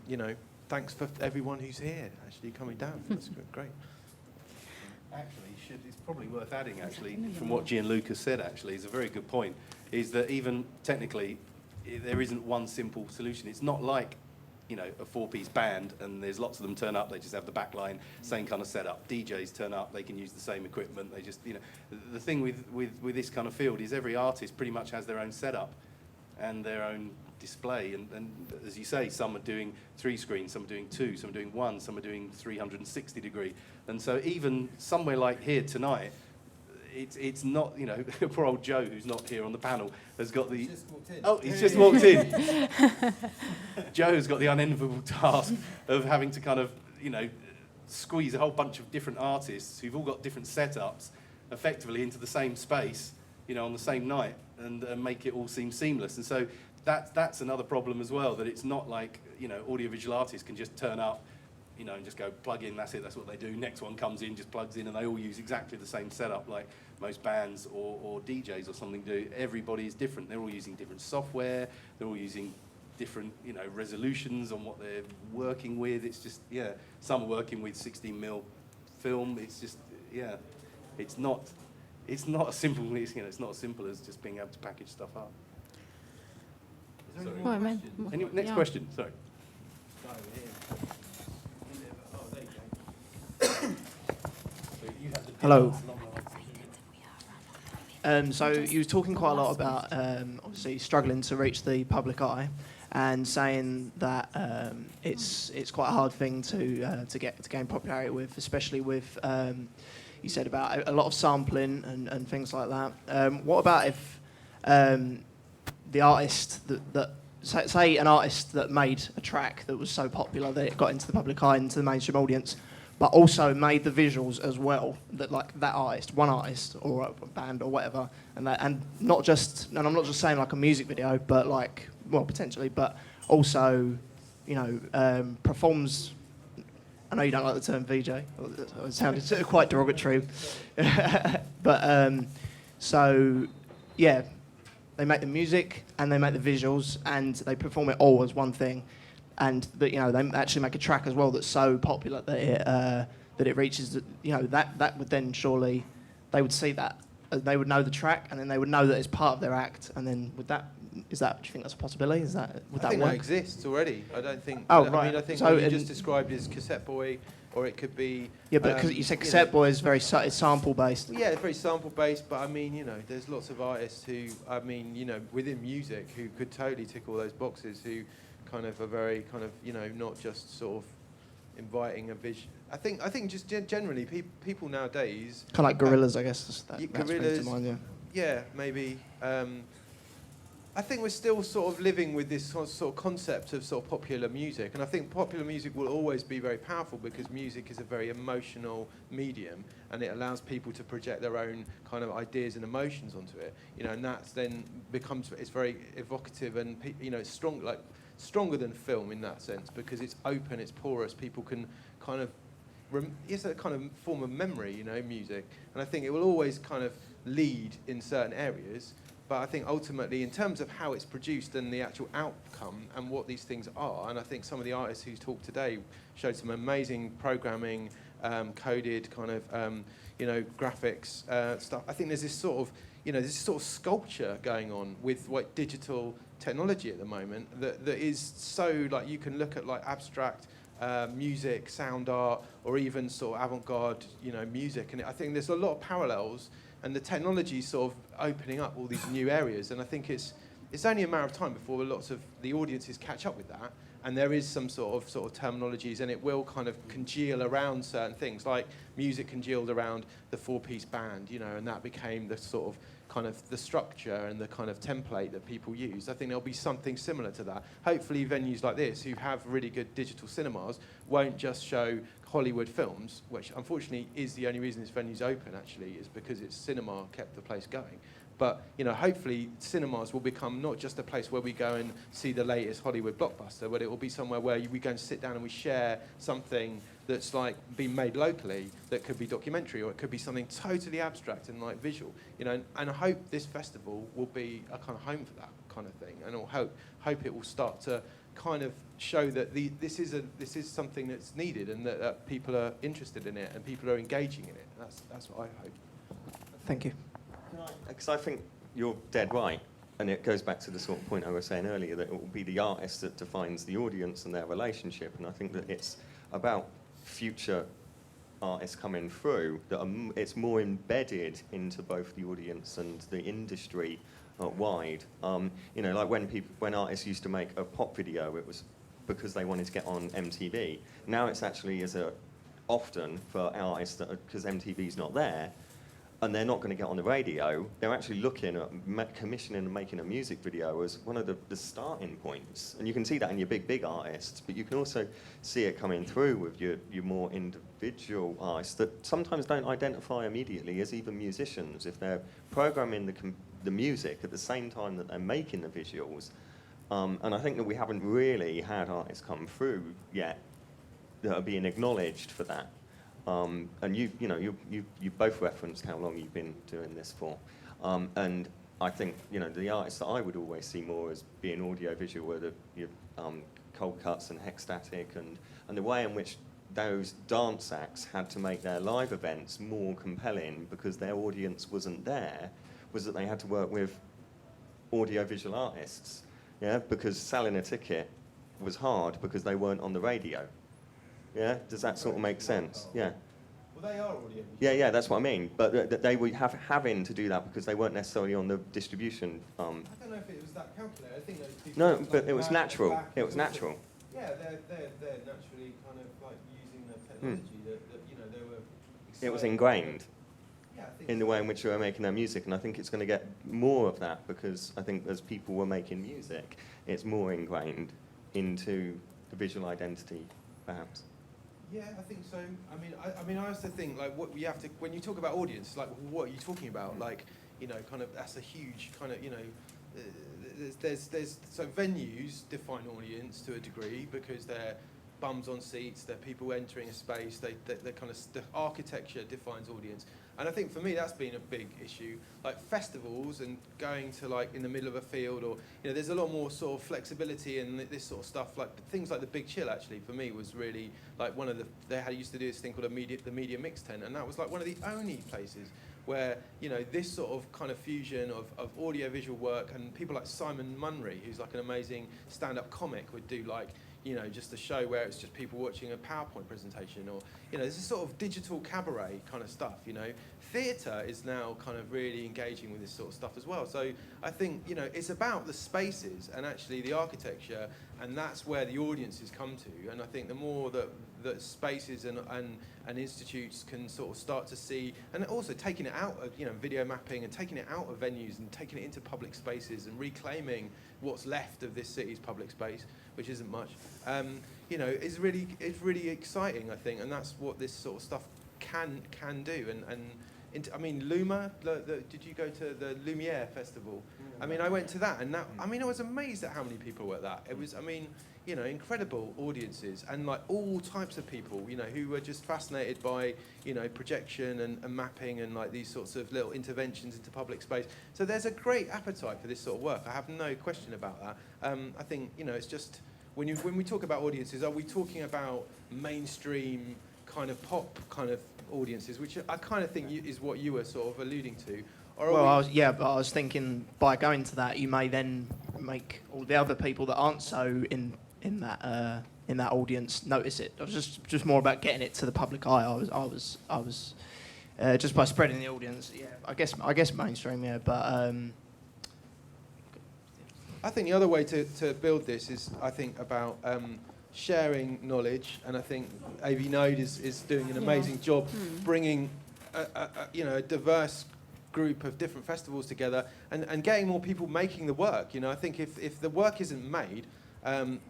you know, thanks for everyone who's here actually coming down. That's great. Actually, it's probably worth adding, actually, from what Gianluca said, actually, is a very good point, is that even technically, there isn't one simple solution. It's not like, you know, a 4-piece band and there's lots of them turn up, they just have the back line, same kind of setup. DJs turn up, they can use the same equipment, they just, you know. The thing with this kind of field is every artist pretty much has their own setup and their own display, and as you say, some are doing 3 screens, some are doing 2, some are doing 1, some are doing 360 degree. And so even somewhere like here tonight, it's not, you know, poor old Joe, who's not here on the panel, has got the... He's just walked in. Oh, he's just walked in. Joe's got the unenviable task of having to kind of, you know, squeeze a whole bunch of different artists who've all got different setups effectively into the same space, you know, on the same night, and make it all seem seamless. And so that's another problem as well, that it's not like, you know, audiovisual artists can just turn up, you know, and just go plug in, that's it, that's what they do. Next one comes in, just plugs in, and they all use exactly the same setup like most bands or DJs or something do. Everybody is different. They're all using different software. They're all using different, you know, resolutions on what they're working with. It's just, yeah, some are working with 16mm film. It's just, yeah, it's not a simple, you know, it's not as simple as just being able to package stuff up. Is there any next question? Sorry. Hello. So you were talking quite a lot about obviously struggling to reach the public eye, and saying that it's quite a hard thing to gain popularity with, especially with you said about a lot of sampling and things like that. What about if the artist that say an artist that made a track that was so popular that it got into the public eye, into the mainstream audience, but also made the visuals as well, that like that artist, one artist or a band or whatever, and I'm not just saying like a music video, but like, well, potentially, but also, you know, performs. I know you don't like the term VJ. It sounded quite derogatory, but so yeah, they make the music and they make the visuals and they perform it all as one thing. And that, you know, they actually make a track as well that's so popular that it reaches, you know, that would then surely they would see that they would know the track, and then they would know that it's part of their act, and then do you think that's a possibility? Would I that think work? that exists already. I don't think. Oh, I right. mean, I think So what you just described is Cassette Boy, or it could be. Yeah, but because you said Cassette Boy is very it's sample based. Yeah, it's very sample based, but I mean, you know, there's lots of artists who, I mean, you know, within music who could totally tick all those boxes, who kind of are very kind of, you know, not just sort of inviting a vision. I think just generally people nowadays Kind of like Gorillas, I guess. That Gorillas, springs to mind, yeah, maybe. I think we're still sort of living with this sort of concept of sort of popular music, and I think popular music will always be very powerful because music is a very emotional medium, and it allows people to project their own kind of ideas and emotions onto it. You know, and that's then it's very evocative, and you know, it's stronger than film in that sense because it's open, it's porous. People can kind of it's a kind of form of memory, you know, music, and I think it will always kind of lead in certain areas. But I think ultimately, in terms of how it's produced and the actual outcome and what these things are, and I think some of the artists who talked today showed some amazing programming, coded kind of, you know, graphics stuff. I think there's this sort of, you know, this sort of sculpture going on with like digital technology at the moment that is so like you can look at like abstract music, sound art, or even sort of avant-garde, you know, music, and I think there's a lot of parallels. And the technology is sort of opening up all these new areas, and I think it's only a matter of time before lots of the audiences catch up with that, and there is some sort of terminologies, and it will kind of congeal around certain things, like music congealed around the four-piece band, you know, and that became the sort of kind of the structure and the kind of template that people use. I think there'll be something similar to that. Hopefully venues like this, who have really good digital cinemas, won't just show Hollywood films, which unfortunately is the only reason this venue's open actually, is because its cinema kept the place going. But, you know, hopefully cinemas will become not just a place where we go and see the latest Hollywood blockbuster, but it will be somewhere where we go and sit down and we share something that's like being made locally that could be documentary, or it could be something totally abstract and like visual, you know, and I hope this festival will be a kind of home for that kind of thing, and I'll hope it will start to kind of show that this is something that's needed, and that people are interested in it and people are engaging in it. That's what I hope. Thank you. Because I think you're dead right, and it goes back to the sort of point I was saying earlier, that it will be the artist that defines the audience and their relationship, and I think that it's about future artists coming through that it's more embedded into both the audience and the industry wide. You know, like when artists used to make a pop video, it was because they wanted to get on MTV. Now it's actually often for artists because MTV's not there, and they're not going to get on the radio, they're actually looking at commissioning and making a music video as one of the starting points. And you can see that in your big artists, but you can also see it coming through with your more individual artists that sometimes don't identify immediately as even musicians if they're programming the music at the same time that they're making the visuals. And I think that we haven't really had artists come through yet that are being acknowledged for that. And you both referenced how long you've been doing this for, and I think the artists that I would always see more as being audiovisual were your Cold Cuts and Hexstatic, and the way in which those dance acts had to make their live events more compelling because their audience wasn't there, was that they had to work with audiovisual artists, because selling a ticket was hard because they weren't on the radio. Yeah, does that sort of make sense? Yeah. Well, they are audio. Yeah, that's what I mean. But they were having to do that because they weren't necessarily on the distribution. I don't know if it was that calculated. I think those people. No, but it was natural. It was natural. Yeah, they're naturally kind of like using the technology that they were. It was ingrained. Yeah, I think in the way in which they were making their music, and I think it's going to get more of that because I think as people were making music, it's more ingrained into the visual identity, perhaps. Yeah, I think so. I mean, I also think like what we have to when you talk about audience, like what are you talking about? Like, kind of that's a huge kind of there's so venues define audience to a degree because they're bums on seats, they're people entering a space. They kind of the architecture defines audience, and I think for me that's been a big issue. Like festivals and going to like in the middle of a field, or there's a lot more sort of flexibility and this sort of stuff. Like things like the Big Chill actually for me was really like one of the used to do this thing called the media mix tent, and that was like one of the only places where, you know, this sort of kind of fusion of audio-visual work, and people like Simon Munry, who's like an amazing stand-up comic, would do like, you know, just a show where it's just people watching a PowerPoint presentation, or, you know, this is sort of digital cabaret kind of stuff, you know. Theatre is now kind of really engaging with this sort of stuff as well. So I think, you know, it's about the spaces and actually the architecture, and that's where the audiences come to. And I think the more that spaces and institutes can sort of start to see, and also taking it out of, you know, video mapping and taking it out of venues and taking it into public spaces and reclaiming what's left of this city's public space, which isn't much, you know, it's really exciting, I think, and that's what this sort of stuff can do. I mean, Luma, did you go to the Lumiere Festival? I mean, I went to that, and I mean, I was amazed at how many people were at that. It was, I mean, you know, incredible audiences, and like all types of people, you know, who were just fascinated by, you know, projection and mapping and like these sorts of little interventions into public space. So there's a great appetite for this sort of work. I have no question about that. I think, you know, it's just, when we talk about audiences, are we talking about mainstream kind of pop kind of audiences, which I kind of think is what you were sort of alluding to? Or well, but I was thinking by going to that, you may then make all the other people that aren't so in that audience notice it. It was just more about getting it to the public eye. I was just by spreading the audience. Yeah, I guess mainstream. Yeah, but. I think the other way to build this is, I think, about sharing knowledge, and I think AV Node is doing an amazing job bringing a diverse group of different festivals together and getting more people making the work. You know, I think if the work isn't made, then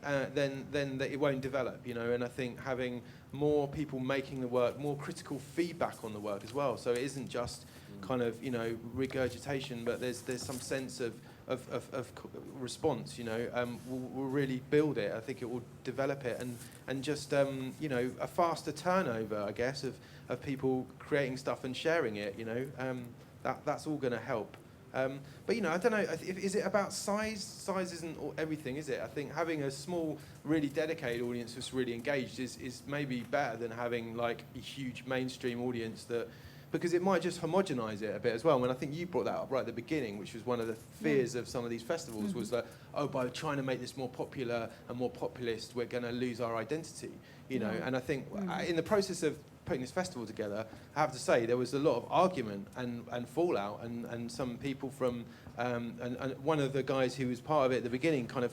it won't develop. You know, and I think having more people making the work, more critical feedback on the work as well. So it isn't just kind of, you know, regurgitation, but there's some sense of response, you know, will really build it. I think it will develop it, and just you know, a faster turnover, I guess, of people creating stuff and sharing it. You know, that's all going to help. But you know, I don't know. Is it about size? Size isn't everything, is it? I think having a small, really dedicated audience that's really engaged is maybe better than having like a huge mainstream audience that. Because it might just homogenise it a bit as well. And I think you brought that up right at the beginning, which was one of the fears of some of these festivals, was that, oh, by trying to make this more popular and more populist, we're going to lose our identity, you know. And I think in the process of putting this festival together, I have to say there was a lot of argument and fallout, and some people from, and one of the guys who was part of it at the beginning kind of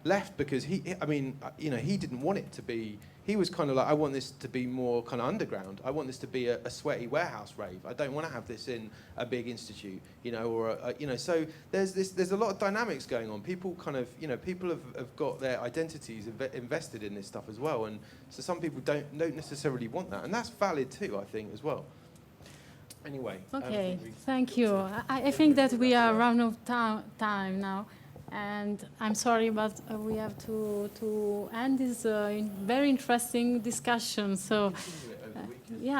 left because he didn't want it to be. He was kind of like, I want this to be more kind of underground. I want this to be a sweaty warehouse rave. I don't want to have this in a big institute, you know, or you know. So there's a lot of dynamics going on. People kind of, you know, people have got their identities invested in this stuff as well, and so some people don't necessarily want that, and that's valid too, I think, as well. Anyway. Okay, thank you. I think that we are running out of time now. And I'm sorry, but we have to end this very interesting discussion. So, we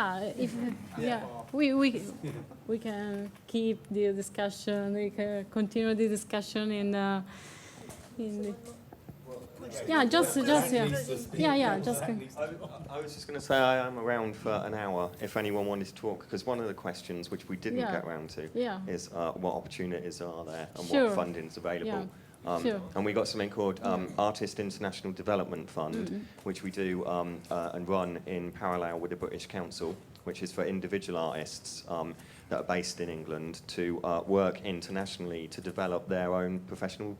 can keep the discussion. We can continue the discussion I was just going to say I am around for an hour if anyone wanted to talk, because one of the questions which we didn't get around to is what opportunities are there and what funding is available. And we got something called Artist International Development Fund, which we do and run in parallel with the British Council, which is for individual artists that are based in England to work internationally to develop their own professional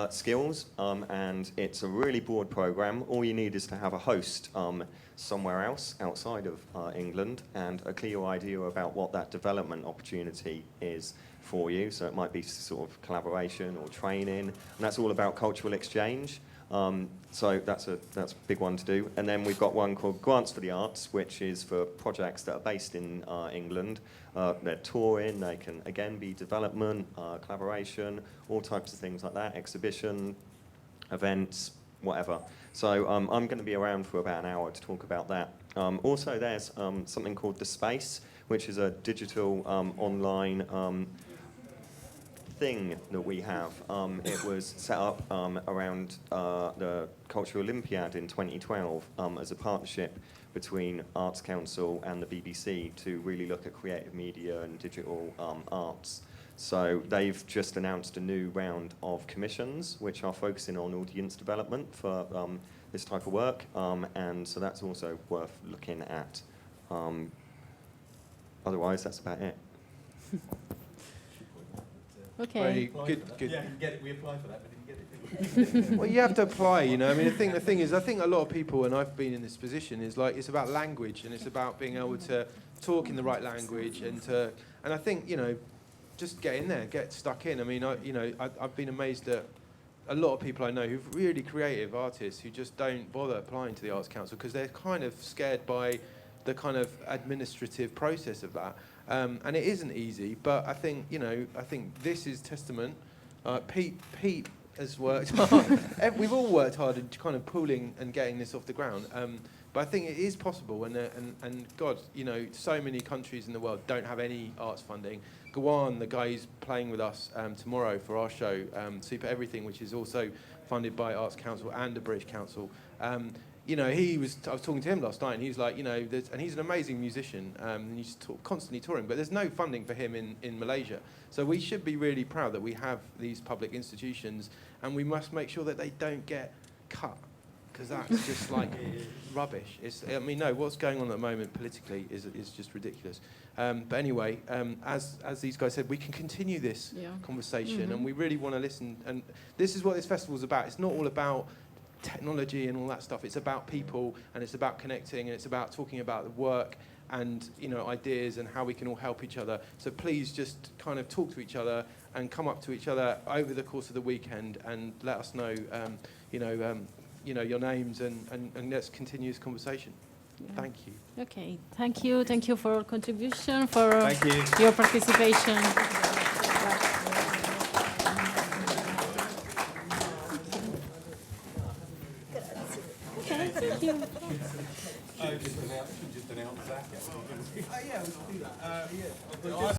skills. And it's a really broad program. All you need is to have a host somewhere else outside of England and a clear idea about what that development opportunity is for you. So it might be sort of collaboration or training, and that's all about cultural exchange. So that's a big one to do. And then we've got one called Grants for the Arts, which is for projects that are based in England. They're touring, they can again be development, collaboration, all types of things like that, exhibition, events, whatever. So I'm going to be around for about an hour to talk about that. Also there's something called The Space, which is a digital online thing that we have. It was set up around the Cultural Olympiad in 2012 as a partnership between Arts Council and the BBC to really look at creative media and digital arts. So they've just announced a new round of commissions, which are focusing on audience development for this type of work, and so that's also worth looking at. Otherwise, that's about it. Okay. Good. Yeah, you get it. We applied for that, but didn't get it, did we? Well, you have to apply, you know. I mean, the thing is, I think a lot of people, and I've been in this position, is like it's about language, and it's about being able to talk in the right language, and I think, you know, just get in there, get stuck in. I mean, I've been amazed at a lot of people I know who've really creative artists who just don't bother applying to the Arts Council because they're kind of scared by the kind of administrative process of that. And it isn't easy, but I think, you know, this is testament. Pete has worked hard. We've all worked hard in kind of pooling and getting this off the ground. But I think it is possible, and God, you know, so many countries in the world don't have any arts funding. Gawan, the guy who's playing with us tomorrow for our show, Super Everything, which is also funded by Arts Council and the British Council. You know, I was talking to him last night, and he was like, you know, and he's an amazing musician, and he's constantly touring, but there's no funding for him in Malaysia. So we should be really proud that we have these public institutions, and we must make sure that they don't get cut, because that's just like rubbish. I mean, no, what's going on at the moment politically is just ridiculous. But anyway, as these guys said, we can continue this conversation, and we really want to listen. And this is what this festival is about. It's not all about technology and all that stuff. It's about people, and it's about connecting, and it's about talking about the work and, you know, ideas and how we can all help each other. So please just kind of talk to each other and come up to each other over the course of the weekend and let us know, you know, your names, and let's continue this conversation. Yeah. Thank you. Okay, thank you for your contribution, for Thank you. your participation. Okay, thank you. Just announce Zach. Oh yeah, we can do that.